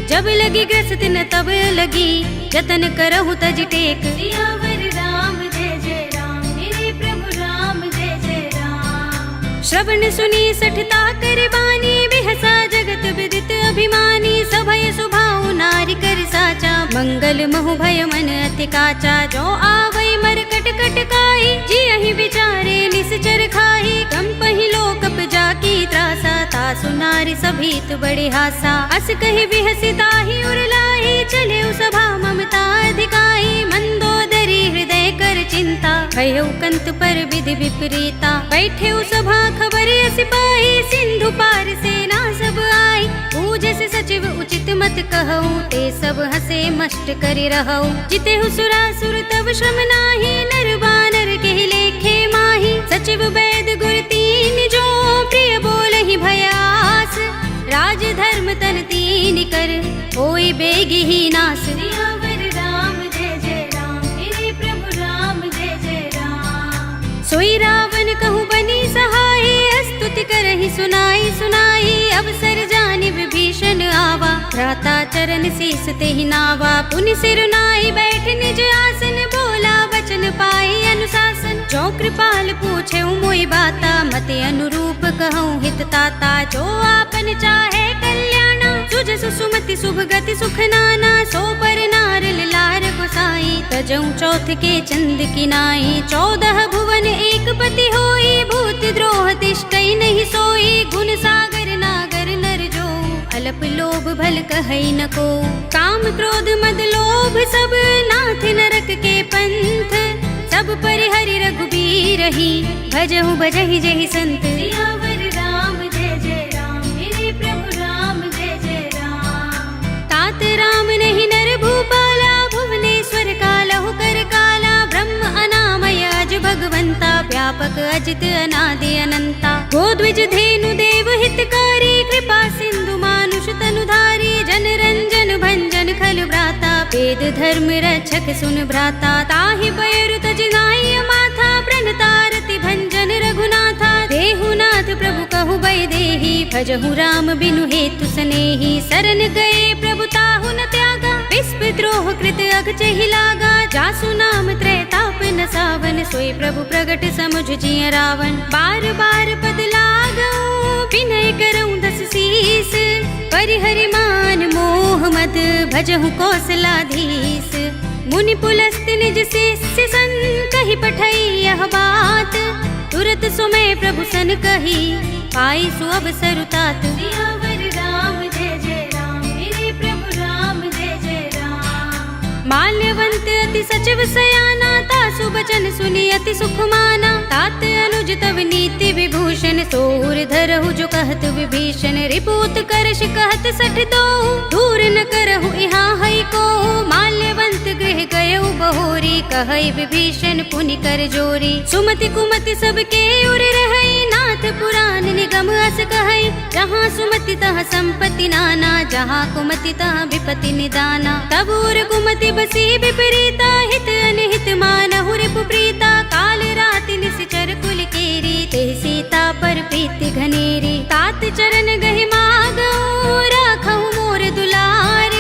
जब लगी ग्रस्त न तब लगी। जतन करहु तज टेक, सियावर राम जय जय राम। मेरे प्रभु राम जय जय राम। श्रवण सुनी सठता कर बानी, बिहसा जगत विदित अभिमानी। सभय सुभाउ नारी कर साचा, मंगल महु भय मन अति काचा। जो आवै मर कट कट काई, जियहि विचारे निश्चर खाई। कंपहि लोकप जाकी त्रासा, तासु नारी सभीत बड़े हासा। अस कहि बिहसि ताहि उरलाई, चले सभा ममता अधिकाई। मंदोदरी हृदय कर चिंता, भयउ कंत पर विधि विपरीता। बैठे सभा खबर अस पाई, सिंधु पार सेना सब आई। पूजस सचिव उचित मत कहूँ, ते सब हसे मष्ट करि रहौ। जितेहु सुरासुर तब श्रम नाही, नर बानर के लेखे माही। सचिव वैद गुर तीन जो, प्रिय बोलहि भयास। राज धर्म तन तीन कर, होई बेगी ही नास। सियावर राम जय जय राम, मेरे प्रभु राम जय जय राम। सोई रावण कहूँ बनी सहाय, स्तुति करहि सुनाई सुनाई। अवसर जानि विभीषण आवा, भ्राता चरण शीस तेहि नावा। पुनि सिर नाई बैठ निज आसन, बोला वचन पाई अनुशासन। जो कृपाल पूछे मोहि बाता, मते अनुरूप कहूँ हित ताता। जो आपन चाहे कल्याणा, सुजसु सुमति शुभ गति सुख नाना। सो पर नारल लार गोसाई, तजऊ चौथ के चंद किनाई। 14 भुवन एक पति होई, भूत द्रोह तिष्ठई नहीं सोई। गुण सागर नागर नर जो, अल्प लोभ भल कहई न को। काम क्रोध मद लोभ सब, नाथ नरक के पंथ। सब परिहरि रघुबीर ही, भजहु भजहि जहि संत। सियावर राम जय जय राम, मेरे प्रभु राम जय जय राम। तात राम नहीं नर भूपाला, भुवनेश्वर कालहु कर काला। ब्रह्म अनामय अज भगवंता, व्यापक अजित अनादि अनंता। गोद्विज धेनु देव हितकारी, कृपा सिंधु मानुष तनुधारी। जन रंजन भंजन खल भ्राता, वेद धर्म रक्षक सुन भ्राता। ताहि पैरु तज नाई माथा, प्रणतारति भंजन रघुनाथा। देहुनाथ प्रभु कहु बै देहि, भजहु राम बिनु हेतु सनेहि। शरण गए प्रभु ताहु न त्यागा, विस्प द्रोह कृत अघचहि लागा। जासु नाम त्रैताप न सावन, सोई प्रभु प्रगट समुझ जिय रावण। बार बार पद लागऊ, विनय करऊँ दस शीस। परिहरि मान मोह मद, भजहु कौशलाधीश। मुनि पुलस्त निज शिष्य सन, कहि पठई यह बात। तुरत सुमय प्रभु सन कही, पाई सु अवसर तात। सियावर राम जय जय राम, मेरे प्रभु राम जय जय राम। माल्यवंत अति सचिव सयाना, तासु बचन सुनि अति सुख माना। तात अनुज तव नीति विभूषण, सोर धरहु जो कहत विभीषण। रिपुत करश कहत सठ दो, दूर न करहु यहाँ है को। माल्यवंत गृह गयउ बहोरी, कहई विभीषण पुनि कर जोरी। सुमति कुमति सबके उर रहई, नाथ पुराण निगम अस कहई। जहाँ सुमति तहाँ संपत्ति नाना, जहाँ कुमति तहाँ विपत्ति निदाना। तब उर कुमति बसी विपरीता, हित अनहित मानहु रिपु प्रीता। काल राति निश्चर कुल केरी, तेहि सीता पर प्रीति घनेरी। तात चरण गहि मागऊ, राखहु मोर दुलार।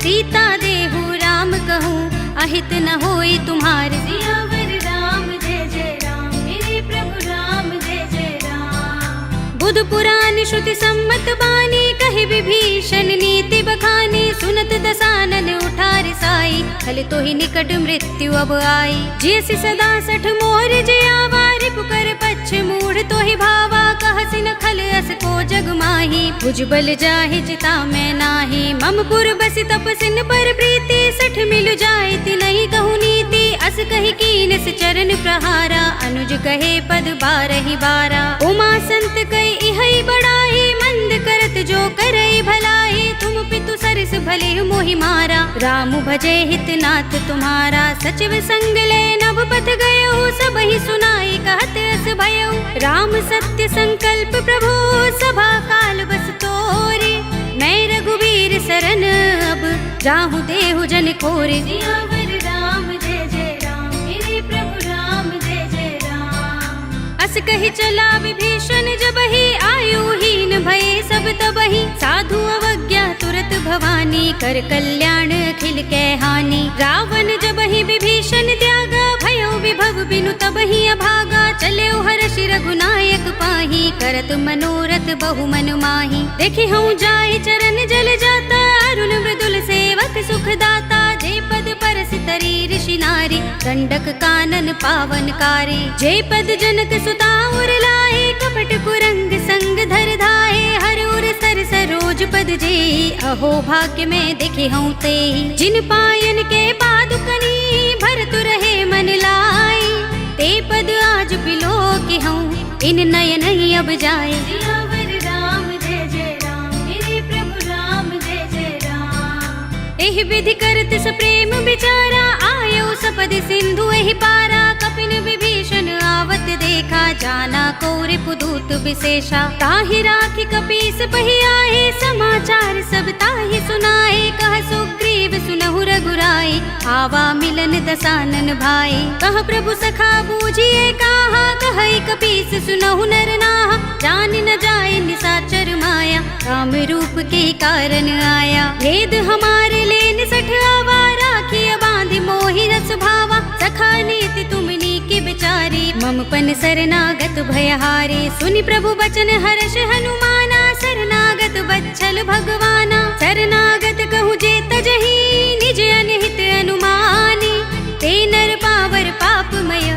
सीता देहु राम कहूँ, अहित न होई तुम्हार। सियावर राम जय जय राम, मेरे प्रभु राम जय जय राम। बुध पुराण श्रुति सम्मत बानी, कहि विभीषण नीति बखानी। सुनत दसानन उठार साई, खल तो ही निकट मृत्यु अब आई। जैसी सदा सठ मोर जयावा, रिपु कर पच्छ पछ मूढ़ तो ही भावा, कहसि न खल अस को जग माही, भुजबल जाहि चिता में नाही। ममपुर बसि तपसिन पर प्रीति, सठ मिल जाए तिनहि कहु नीति। अस कहि कीनस चरण प्रहारा, अनुज कहे पद बारहि बारा। उमा संत कहि इहै बड़ाई, मंद करत जो करई भलाई। तुम पितु सरस भले मोहि मारा, राम भजे हित नाथ तुम्हारा। सचिव संग ले नभ पथ गयो, सबहि सुनाई कहत अस भयो। राम सत्य संकल्प प्रभु, सभा काल बस तोरे। मैं रघुवीर सरन अब, जाहु देहु जन कोरे। सियावर राम जय जय राम, मेरे प्रभु राम जय जय राम। अस कहि चला विभीषण जबहि, आयुहीन भये सब तबहि। साधु अवज्ञा तुरत भवानी, कर कल्याण अखिल कै हानि। रावण जबहि विभीषण त्यागा, भयो विभव बिनु तबहि अभागा। चल्यो हर्षि रघुनायक पाहि, करत मनोरथ बहु मन माहि। देखि हूँ जाहि चरण जल जाता, अरुण मृदुल सेवक सुख दाता। जे पद परस तरी ऋषि नारी, दंडक कानन पावन कारी। जे पद जनक सुता उर लाए, कपट कुरंग संग धर धाये। हर उर सर सरोज पद जेहि, अहो भाग्य में देखे हूँ तेहि। जिन पायन के पादुकनी, भरत रहे मन लाई। ते पद आज बिलो के हूँ, इन नयन ही अब जाए। सियावर राम जय जय राम, मेरे प्रभु राम जय जय राम। एहि विधि करत सप्रेम विचारा, आयो सपद सिंधु एहि पारा। कपिन विभीषण आवत देखा, जाना कौरि पुदूत विशेषा। ताहि राखि कपीस बहि आए, समाचार सब ताहि सुनाए। कह सुग्रीव सुनहु रघुराई, आवा मिलन दसानन भाई। कह प्रभु सखा बूझिए काहा, कहई कपीस सुनहु नर नाहा। जान न जाए निसाचर माया, राम रूप के कारण आया। भेद हमारे लेन सठ आवा, राखिय बांधि मोहि रस भावा। सखा नीति तुमनी की विचारी, मम पन शरणागत भयहारी। सुनि प्रभु बचन हर्ष हनुमाना, शरणागत बच्चल भगवाना। शरणागत कहूँ जे तजहि, निज अनहित अनुमानी। ते नर पावर पापमय,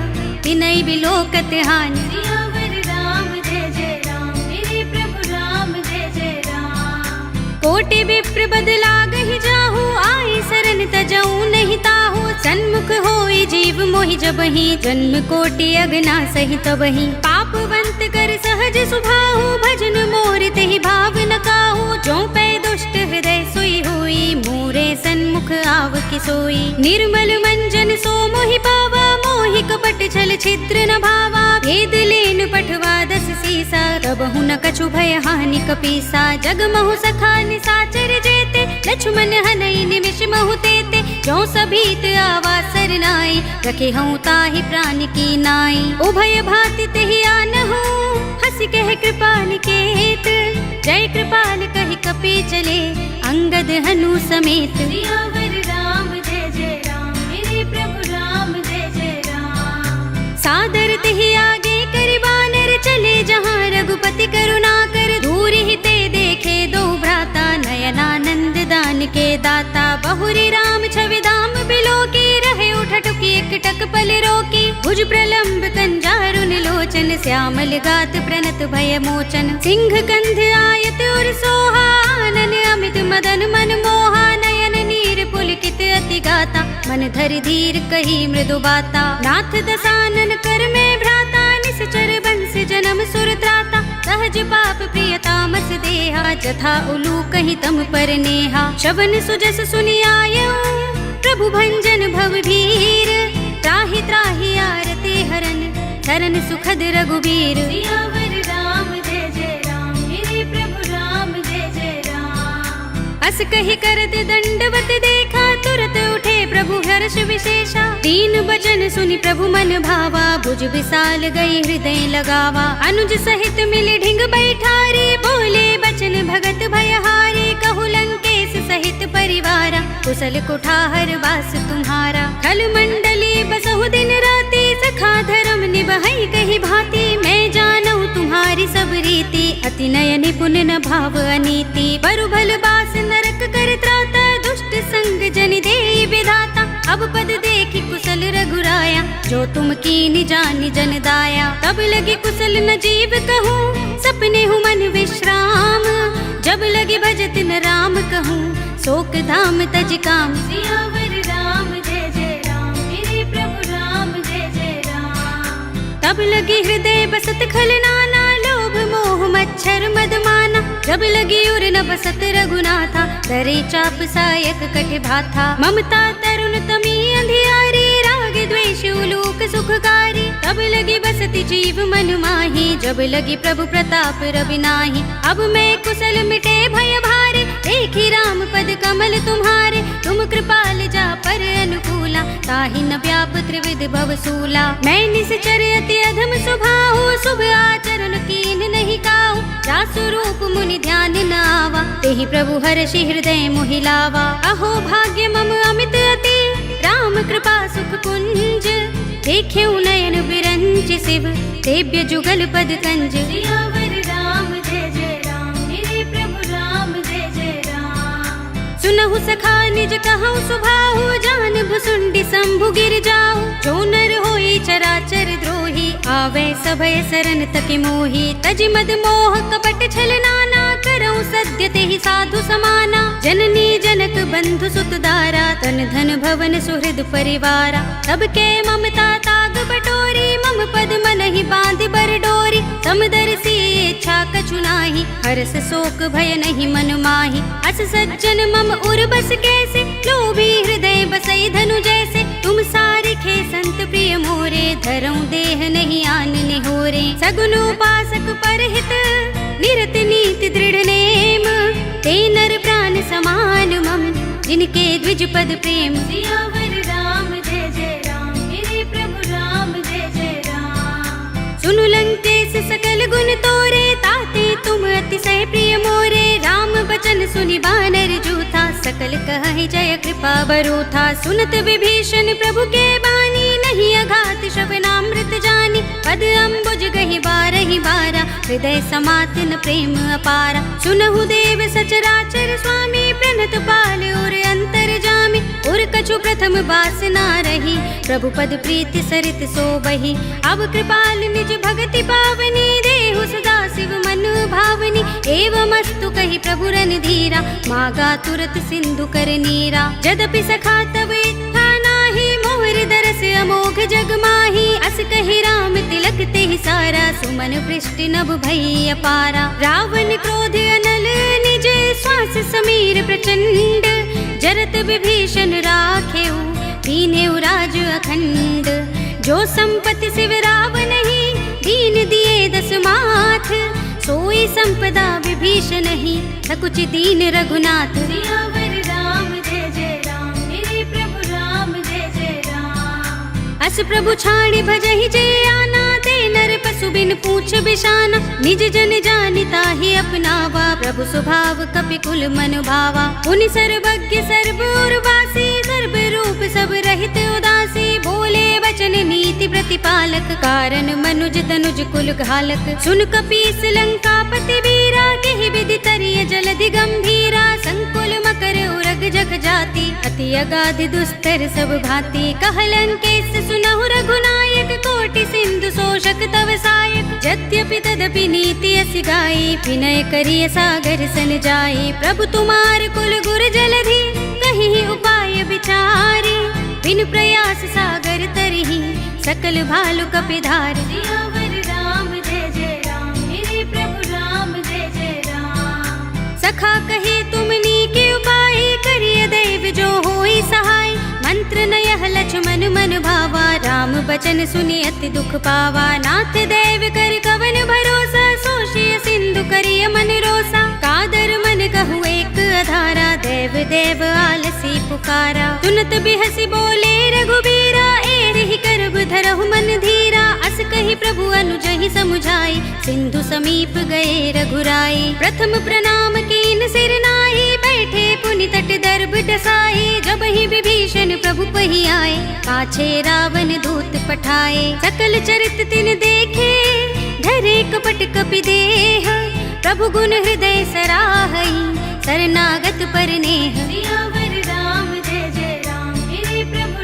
तिनहि बिलोकत हानि। सियावर राम जय जय राम, मेरे प्रभु राम जय जय राम। कोटि विप्र बदला गहि जाहु, आई शरण तजऊ नहीं ताहु। सन्मुख होई जीव मोहि जबहि, जन्म कोटि अगना सहि तबहि। पापवंत कर सहज सुभाहु, भजन मोर तेहि भाव न काहू। जो पै दुष्ट हृदय सोई होई, मोरे सन्मुख आव कि सोई। निर्मल मंजन सो मोहि पावा, मोहि कपट छल छिद्र न भावा। भेद लेन पठवा दस सीसा, तबहु न कछु भय हानि कपीसा। जगमहु सखा निसाचर जेते, लक्ष्मण हनई निमिष महु तेते। जो सभीत आवा सरनाई, रखे हूँ ताहि प्राण की नाई। उभय भाति तेहि आनहु, हंसी कह कृपाल केत। जय कृपाल कहि कपि चले, अंगद हनु समेत। सियावर राम जय जय राम, मेरे प्रभु राम जय जय राम। सादर तेहि आगे करि बानर, चले जहाँ रघुपति करुणा कर। दूर ही ते देखे दो भ्राता, नयनानंद दान के दाता। बहुरी राम छवि धाम बिलो की, रहे उठटुकी एकटक पल रोकी। भुज प्रलंब कंजारुन लोचन, श्यामल गात प्रणत भय मोचन। सिंह कंध आयत और सोहा, आनन अमित मदन मन मोहा। नयन नीर पुलकित अति गाता, मन धरि धीर कही मृदु बाता। नाथ दसानन कर में भ्राता, निश्चर बंस जन्म सुर त्राता। सहज पाप प्रिय तामस देहा, जथा उलू कहीं तम पर नेहा। शवन सुजस सुनि आयो, प्रभु भंजन भव भीर। त्राहि त्राहि आरती हरन, शरण सुखद रघुबीर। सियावर राम जय जय राम, मेरे प्रभु राम जय जय राम। अस कहि करत दंडवत देखा, तुरत उठे प्रभु हर्ष विशेषा। दीन बचन सुनि प्रभु मन भावा, भुज विशाल गई हृदय लगावा। अनुज सहित मिल ढिंग बैठारे, बोले बचन भगत भयहारे। कहु लंकेश सहित परिवारा, कुशल कुठार वास तुम्हारा। खल मंडली बसहु दिन राति, सखा धर्म निभहि कहि भांति। मैं जानऊ तुम्हारी सब रीति, अति नय निपुण न भाव अनीति। बरु भल बास नरक कर त्राता, दुष्ट संग जन देई विधाता। अब पद देखी कुशल रघुराया, जो तुम कीन जान जन दाया। तब लगी कुशल न जीव कहूँ, सपने हूँ मन विश्राम। जब लगे भजत न राम कहूँ, शोक धाम तज काम। सियावर राम जय जय राम, मेरे प्रभु राम जय जय राम। तब लगी हृदय बसत खल नाना, लोभ मोह मच्छर मद माना। जब लगी उर न बसत रघुनाथा, दरे चाप सायक कट भाथा। ममता तरुण तमी अंधियारी, राग द्वेष उलूक सुखकारी। तब लगी बसती जीव मन माही, जब लगी प्रभु प्रताप रवि नाही। अब मैं कुशल मिटे भय भारे, देखी राम पद कमल तुम्हारे। तुम कृपाल जा पर अनुकूला, ताहि न व्याप त्रिविध भव सूला। मैं निश्चर अति अधम स्वभाव, शुभ आचरण कीन नहीं काहू। जासु रूप मुनि ध्यान न आवा, तेहि प्रभु हर्षि हृदय मोहि लावा। अहो भाग्य मम अमित अति, राम कृपा सुख कुंज। देखे नयन बिरंज शिव, देव्य जुगल पद कंज। सियावर राम जय जय राम, मेरे प्रभु राम जय जय राम। सुनहु सखा निज कहूँ सुभाहु, जान भुसुंडी शंभु गिर जाऊ। जो नर होई चराचर द्रोही, आवे सभय सरन तकि मोही। तज मद मोह कपट छल नाना, करऊँ सद्य तेहि साधु समाना। जननी जनक बंधु सुत दारा, तन धन भवन सुहृद परिवारा। तब के ममता ताग बटोरी, मम पद मनहि बांधि बर डोरी। समदर्शी इच्छा कछु नाही, हर्ष शोक भय नहीं मन माही। अस सज्जन मम उर बस कैसे, लोभी हृदय बसई धनु जैसे। तुम सारिखे संत प्रिय मोरे, धरऊँ देह नहीं आनने होरे। सगुन उपासक परहित, निरत नीति दृढ़ नेम। ते नर प्राण समान मम, जिनके द्विज पद प्रेम। सियावर राम जय जय राम, मेरे प्रभु राम जय जय राम। सुनु लंकेश सकल गुण तोरे, ताते तुम अतिशय प्रिय मोरे। राम बचन सुनि बानर जूथा, सकल कहि जय कृपा बरूथा। सुनत विभीषण प्रभु के बानी, नहीं अघात श्रवणामृत जानी। पद अम्बुज गहि बारहि बारा, हृदय समात न प्रेम अपारा। सुनहु देव सचराचर स्वामी, प्रणत पाल और अंतर जामी। और कछु प्रथम बासना रही, प्रभु पद प्रीति सरित सोबहि। अब कृपाल निज भगति पावनी, देहु सदा शिव मन भावनी। एवमस्तु कहि प्रभु रणधीरा, मागा तुरत सिंधु कर नीरा। यद्यपि सखा तब इच्छा नाही, मोहर दरस अमोघ जग माही। अस कहि राम तिलक तेहि सारा, सुमन वृष्टि नभ भई अपारा। रावण क्रोध अनल निज, श्वास समीर प्रचंड। जरत विभीषण राखेउ, दीनेउ राज अखंड। जो संपत्ति शिव रावण ही, दीन दिए दस माथ। सोई संपदा विभीषण ही, सकुच दीन रघुनाथ। सियावर राम जय जय राम, मेरे प्रभु राम जय जय राम। अस प्रभु छाड़ी भजहि जय आना, ते नर पशु बिन पूछ बिशाना। निज जन जानिता ही अपनावा, प्रभु स्वभाव कपि कुल मन भावा। पुनि सर्वज्ञ सर्व उर्वासी, सर्व रूप सब रहित उदासी। बोले वचन नीति प्रतिपालक, कारण मनुज तनुज कुल घालक। सुन कपीस लंकापति वीरा, केहि विधि तरिय जलधि गंभीरा। संकुल मकर उरग जग जाति, अति अगाधि दुस्तर सब भांति। कहलंकेश सुनहु रघुनायक, कोटि सिंधु शोषक तव सायक। यद्यपि तदपि नीति असि गाई, विनय करिय सागर सन जाई। प्रभु तुमार कुल गुर जलधि, कहीं उपाय विचारी। बिन प्रयास सागर तरही, सकल भालु कपिधार। सियावर राम जय जय राम, मेरे प्रभु राम जय जय राम। सखा कहे तुमनी के उपाय, करिय देव जो होई सहाय। मंत्र नयह लक्ष्मण मन भावा, राम बचन सुनि अति दुख पावा। नाथ देव कर कवन भरोसा, सोषिय सिंधु करिय मन रोसा। कादर मन कहु एक अधारा, देव देव आलसी पुकारा। सुनत बिहसी बोले रघुबीरा, एहि करब धरहु मन धीरा। अस कहि प्रभु अनुजहि समुझाई, सिंधु समीप गए रघुराई। प्रथम प्रणाम कीन सिर नाहि, बैठे पुनि तट दर्भ डसाई। जब ही विभीषण प्रभु पहि आए, पाछे रावण दूत पठाए। सकल चरित तिन देखे, धरे कपट कपि देह। प्रभु गुण हृदय सराहई, शरणागत पर नेह। सियावर राम जय जय राम, मेरे प्रभु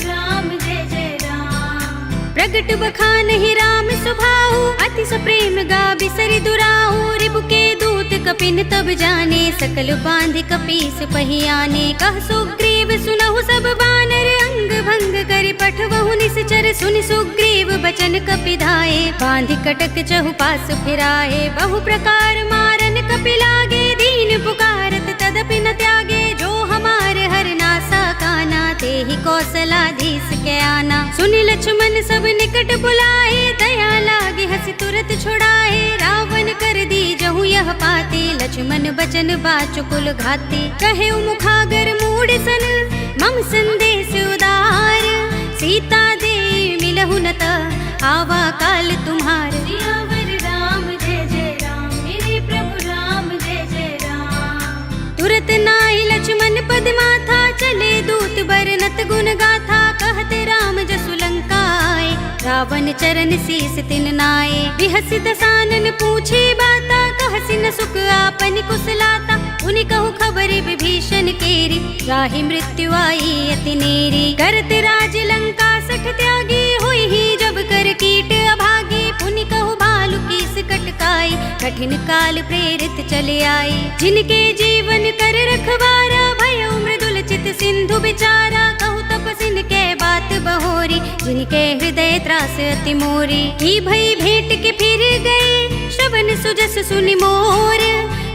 प्रगट बखान ही राम सुभाऊ, अति सप्रेम गा बिसरि दुराऊ। रिपु के दूत कपिन तब जाने, सकल बांध कपीस पहियाने। कह सुग्रीव सुनहु सब बानर, अंग भंग करि पठवहु निश्चर। सुनि सुग्रीव बचन कपि धाये, बांधि कटक चहुपास फिराए। बहु प्रकार मारन कपि लागे, दीन पुकारत तदपि न त्यागे। जो हमारे हर नासा काना, तेहि कौशलाधीश के आना। सुनि लक्ष्मण सब निकट बुलाए, दया लागे हंसी तुरत छुड़ाए। रावण कर दी जहु यह पाते, लक्ष्मण बचन बाचुकुल घाते। कहे मुखागर मूढ़ सन, मम संदेश उदार। सीता दे मिलहु न त, आवा काल तुम्हार। सियावर राम जय जय राम, मेरे प्रभु राम जय जय राम। तुरत नाई लक्ष्मण पद माथा, चले दूत बरनत गुण गाथा। कहते राम जसु लंका आए, रावण चरण शीस तिन नाये। बिहसि दसानन पूछे बाता, कहसि न सुख आपन कुशलाता। उनि कहु खबर विभीषण केरी, राहि मृत्यु आई अति नेरी। करत राज लंका सठ त्यागी, हुई ही जब कर कीट अभागी। पुनि कहु भालु कीस कटकाई, कठिन काल प्रेरित चले आई। जिनके जीवन कर रखवारा, भयउ मृदुल चित सिंधु विचारा। कहु तपसिन के बात बहोरी, जिनके हृदय त्रास अति मोरी। की भई भेंट के फिर गए, श्रवण सुजस सुनि मोर।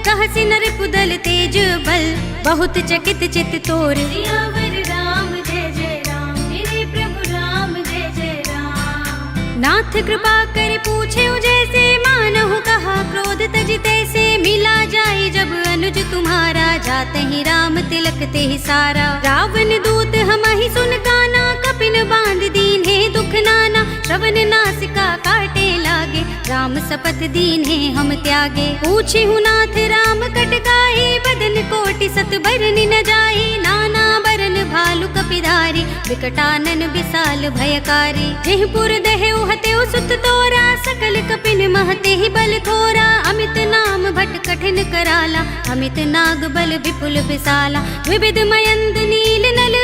कहसि नर पुदल तेज बल, बहुत चकित चित तोर। सियावर राम जय जय राम, मेरे प्रभु राम जय जय राम। नाथ कृपा कर पूछे जैसे, मानहु कहा क्रोध तज तैसे। मिला जाए जब अनुज तुम्हारा, जाते ही राम तिलक ते ही सारा। रावण दूत हम ही सुन काना, कपिन बांध दीन्हे दुख नाना। श्रवण नासिका काटे लागे, राम शपथ दीन्हे हम त्यागे। पूछे हूँ नाथ राम कटकाई, बदन कोटि सत बरनि न जाई। नाना बरन भालु कपिधारी, विकटानन विशाल भयकारी। जेहपुर दहेउ हतेउ सुत तोरा, सकल कपिन महते ही बल थोरा। अमित नाम भट कठिन कराला, अमित नाग बल विपुल विशाला। विविध मयंद नील नल,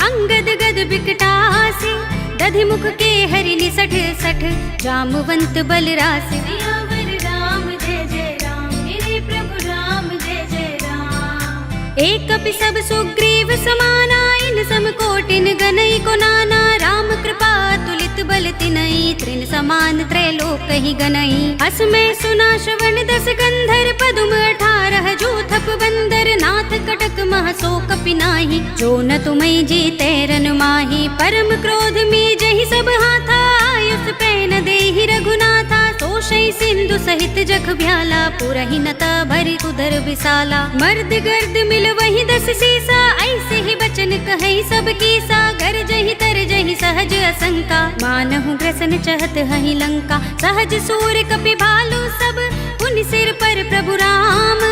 अंगद गद विकटासी। दधि मुख के हरि निसठ सठ, जामवंत बल रासि। सियावर राम जय जय राम, मेरे प्रभु राम जय जय राम। एक कपि सब सुग्रीव समाना, इन सम कोटिन गनई को नाना। राम कृपा तुलित बल तिनई, तृण समान त्रैलोक ही गनई। अस में सुना श्रवण दस गंधर, पदुम 18 जूथप बंदर। नाथ कटक मह सो कपि नाही, जो न तुम्हें जीते रन माही। परम क्रोध में जहि सब हाथा, आयुष पैन देहि रघुनाथा। तोषै सिंधु सहित जख भ्याला, पुरहि नता भरि उदर विशाला। मर्द गर्द मिल वही 10 सीसा, ऐसे ही बचन कहै सब कीसा। गर जहि तर जहि सहज असंका, मानहु ग्रसन चहत हहि लंका। सहज सूर कपि भालु सब, उन सिर पर प्रभु राम।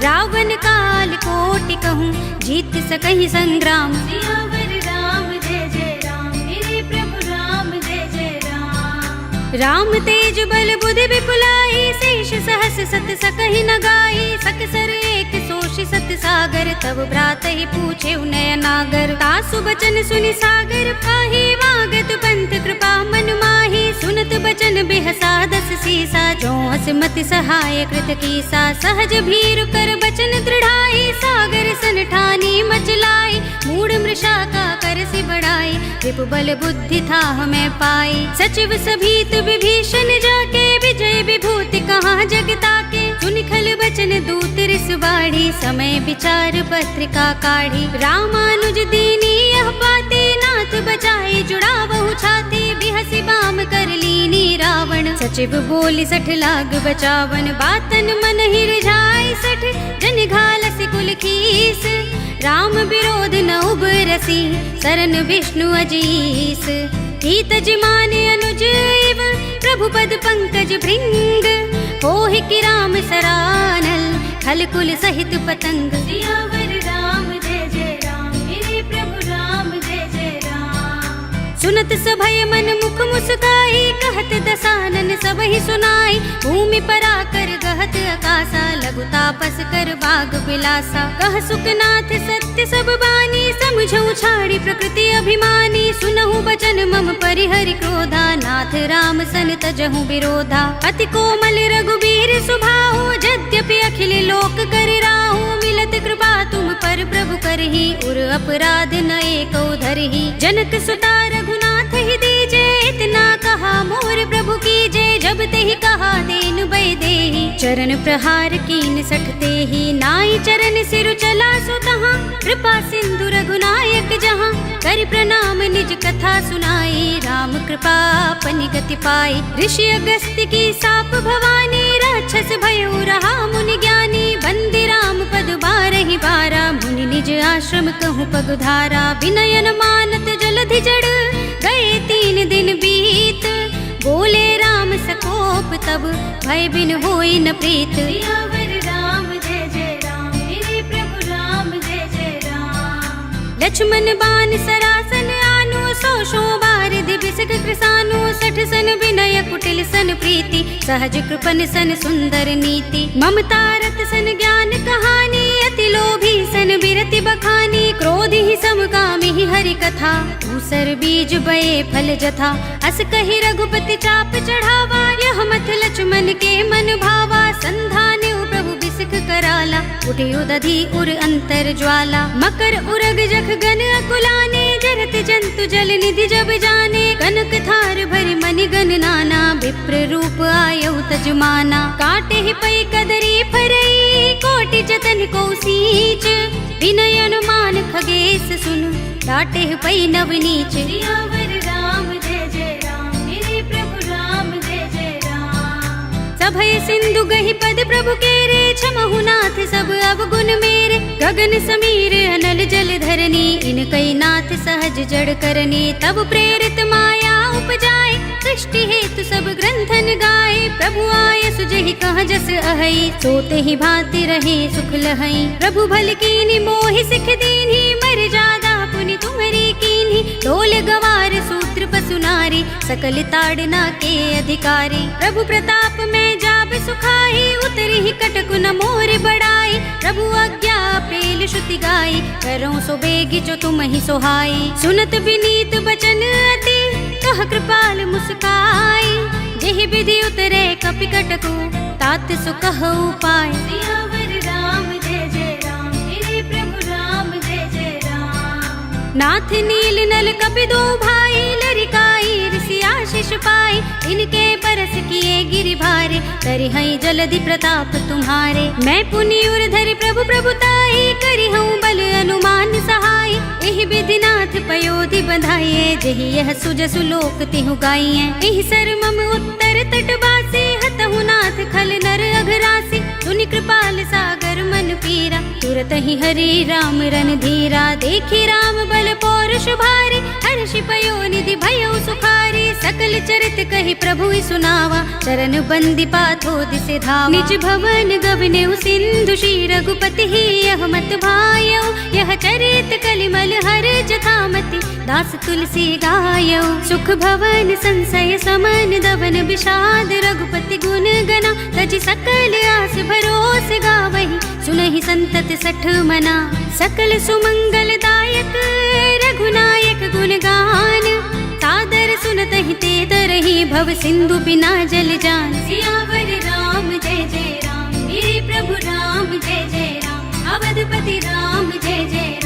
रावण काल कोटि कहूँ, जीत सकहि संग्राम। सियावर राम जय जय राम, मेरे प्रभु राम जय जय राम। राम तेज बल बुद्धि विपुलाई, शेष सहस सत सकहि न गाई। सकसर एक सोषि सत सागर, तब भ्रात ही पूछे नय नागर। तासु बचन सुनि सागर पाही, वागत पंथ कृपा मन माही। सुनत बचन बिहसा 10 सीसा, जो हस मति सहाय कृत कीसा। सहज भीरु कर बचन दृढ़ाई, सागर सन ठानी मचलाई। मूढ़ मृषा का कर सि बढ़ाई, रिपु बल बुद्धि था हमें पाई। सचिव सभीत विभीषण जाके, विजय विभूति कहाँ जगता के। सुनि खल बचन दूत रिस बाढ़ी, समय विचार पत्रिका काढ़ी। रामानुज दीनी यह पाते, नाथ बचाए जुड़ावहु छाती। बिहसि बाम कर लीनी रावण, सचिव बोली 60 लाग बचावन। बातन मन ही रिझाई 60, जन घालसि कुल खीस। राम विरोध न उबरसी, सरन विष्णु अजीस। हीत जिमाने अनुज इव, प्रभु पद पंकज भृंग। होहि कि राम सरानल, खल कुल सहित पतंग। सियावर राम जय जय राम, मेरे प्रभु राम जय जय राम। सुनत सभय मन मुख मुस्काई, कहत दसानन सबहि सुनाई। भूमि पर आकर गहत आकाशा, लघु तापस कर बाग बिलासा। कह सुखनाथ सत्य सब बानी, समझऊ छाड़ी प्रकृति अभिमानी। सुनहु बचन मम परिहरि क्रोधा, नाथ राम सन तजहु विरोधा। अति कोमल रघुबीर सुभाहु, यद्यपि अखिल लोक कर राहु। मिलत कृपा तुम पर प्रभु करही, उर अपराध न एको धरही। जनक सुता रघुनाथ ही दीजे, इतना कहा मोर प्रभु कीजे। जब तेहि कहा देन बै देहि, चरण प्रहार कीन सठते ही। नाई चरण सिर चला सो तहाँ, कृपा सिंधु रघुनायक जहाँ। कर प्रणाम निज कथा सुनाई, राम कृपा अपनी गति पाई। ऋषि अगस्त्य की साप भवानी, राक्षस भयउ रहा मुनि ज्ञानी। बंदी राम पद बारहि बारा, मुनि निज आश्रम कहूँ पगुधारा। विनयन मानत जलधि जड़, गए 3 दिन बीत। बोले राम सकोप तब, भय बिन होई न प्रीत। सियावर राम जय जय राम, मेरे प्रभु राम जय जय राम। लक्ष्मण बान सरासन आनु, 100 बारिधि बिसक कृसानु। 60 सन विनय कुटिल सन प्रीति, सहज कृपन सन सुंदर नीति। ममता रत सन ज्ञान कहानी, अति लोभी सन बिरति बखानी। क्रोध ही समकामी ही हरि कथा, दूसर बीज बये फल जथा। अस कहि रघुपति चाप चढ़ावा, यह मथ लक्ष्मण के मन भावा। संधान प्रभु बिसक कराला, उठे उदधि उर अंतर ज्वाला। मकर उरग जख गन अकुलाने, जरत जंतु जल निधि जब जाने। कनक थार भरि मनि गन नाना, विप्र रूप आयउ तजमाना। काटे ही पै कदरी फरई, कोटि जतन को सींच। विनय अनुमान खगेश सुन, डाटे ही पै नवनीच। सियावर राम जय जय राम, मेरे प्रभु राम जय जय राम। सभय सिंधु गहि पद प्रभु केरे, क्षमहु नाथ सब अवगुण मेरे। गगन समीर अनल जल धरनी, इनकई नाथ सहज जड़ करनी। तब प्रेरित माया उपजाए, सृष्टि हेतु सब ग्रंथन गाए। प्रभु आय सुजहि कह जस अहै, सोते ही भांति रहे सुख लहै। प्रभु भल कीन्ही मोहि सिख दीन्ही, मर जादा पुनि तुम्हरी कीन्ही। ढोल गवार सूत्र पसु नारी, सकल ताड़ना के अधिकारी। प्रभु प्रताप में जाब सुखाई, उतरी ही कटकु न मोर बड़ाई। प्रभु आज्ञा पेल श्रुति गाई, करो सो बेगी जो तुम ही सोहाई। सुनत विनीत बचन अति, कह कृपाल मुस्काई। जेहि विधि उतरे कपि कटकु, तात सो कहु पाय। सियावर राम जय जय राम, मेरे प्रभु राम जय जय राम। नाथ नील नल कपि दो भाई, लरिकाई ऋषि आशीष पाई। इनके परस किए गिरि भारे, करिहई जलधि प्रताप तुम्हारे। मैं पुनि उर धरि प्रभु प्रभुताई, करिहऊँ बल अनुमान सहाय। एहि विधि नाथ पयोधि बंधाइए, जेहि यह सुजसु लोक तिहु गाइए। एहि सर मम उत्तर तट बासी, हतहु नाथ खल नर अघरासी। सुनि कृपाल सागर मन पीरा, तुरत ही हरि राम रन धीरा। देखी राम बल पौरुष भारी, हर्षि पयो निधि भयउ सुखारी। सकल चरित कहि प्रभु सुनावा, चरण बंदी पाथो दिसे धावा। निज भवन गवनेउ सिंधु, श्री रघुपति ही यह मत भायउ। यह चरित कलिमल हर जथामति, दास तुलसी गायउ। सुख भवन संशय समन, दवन विषाद रघुपति गुण गना। तजि सकल आस भरोस गावहि, सुनहि संतत सठ मना। सकल सुमंगल दायक, रघुनायक गुण गान। सादर सुनत ही ते तरही, भव सिंधु बिना जल जान। सियावर राम जय जय राम, मेरे प्रभु राम जय जय राम। अवधपति राम जय जय राम।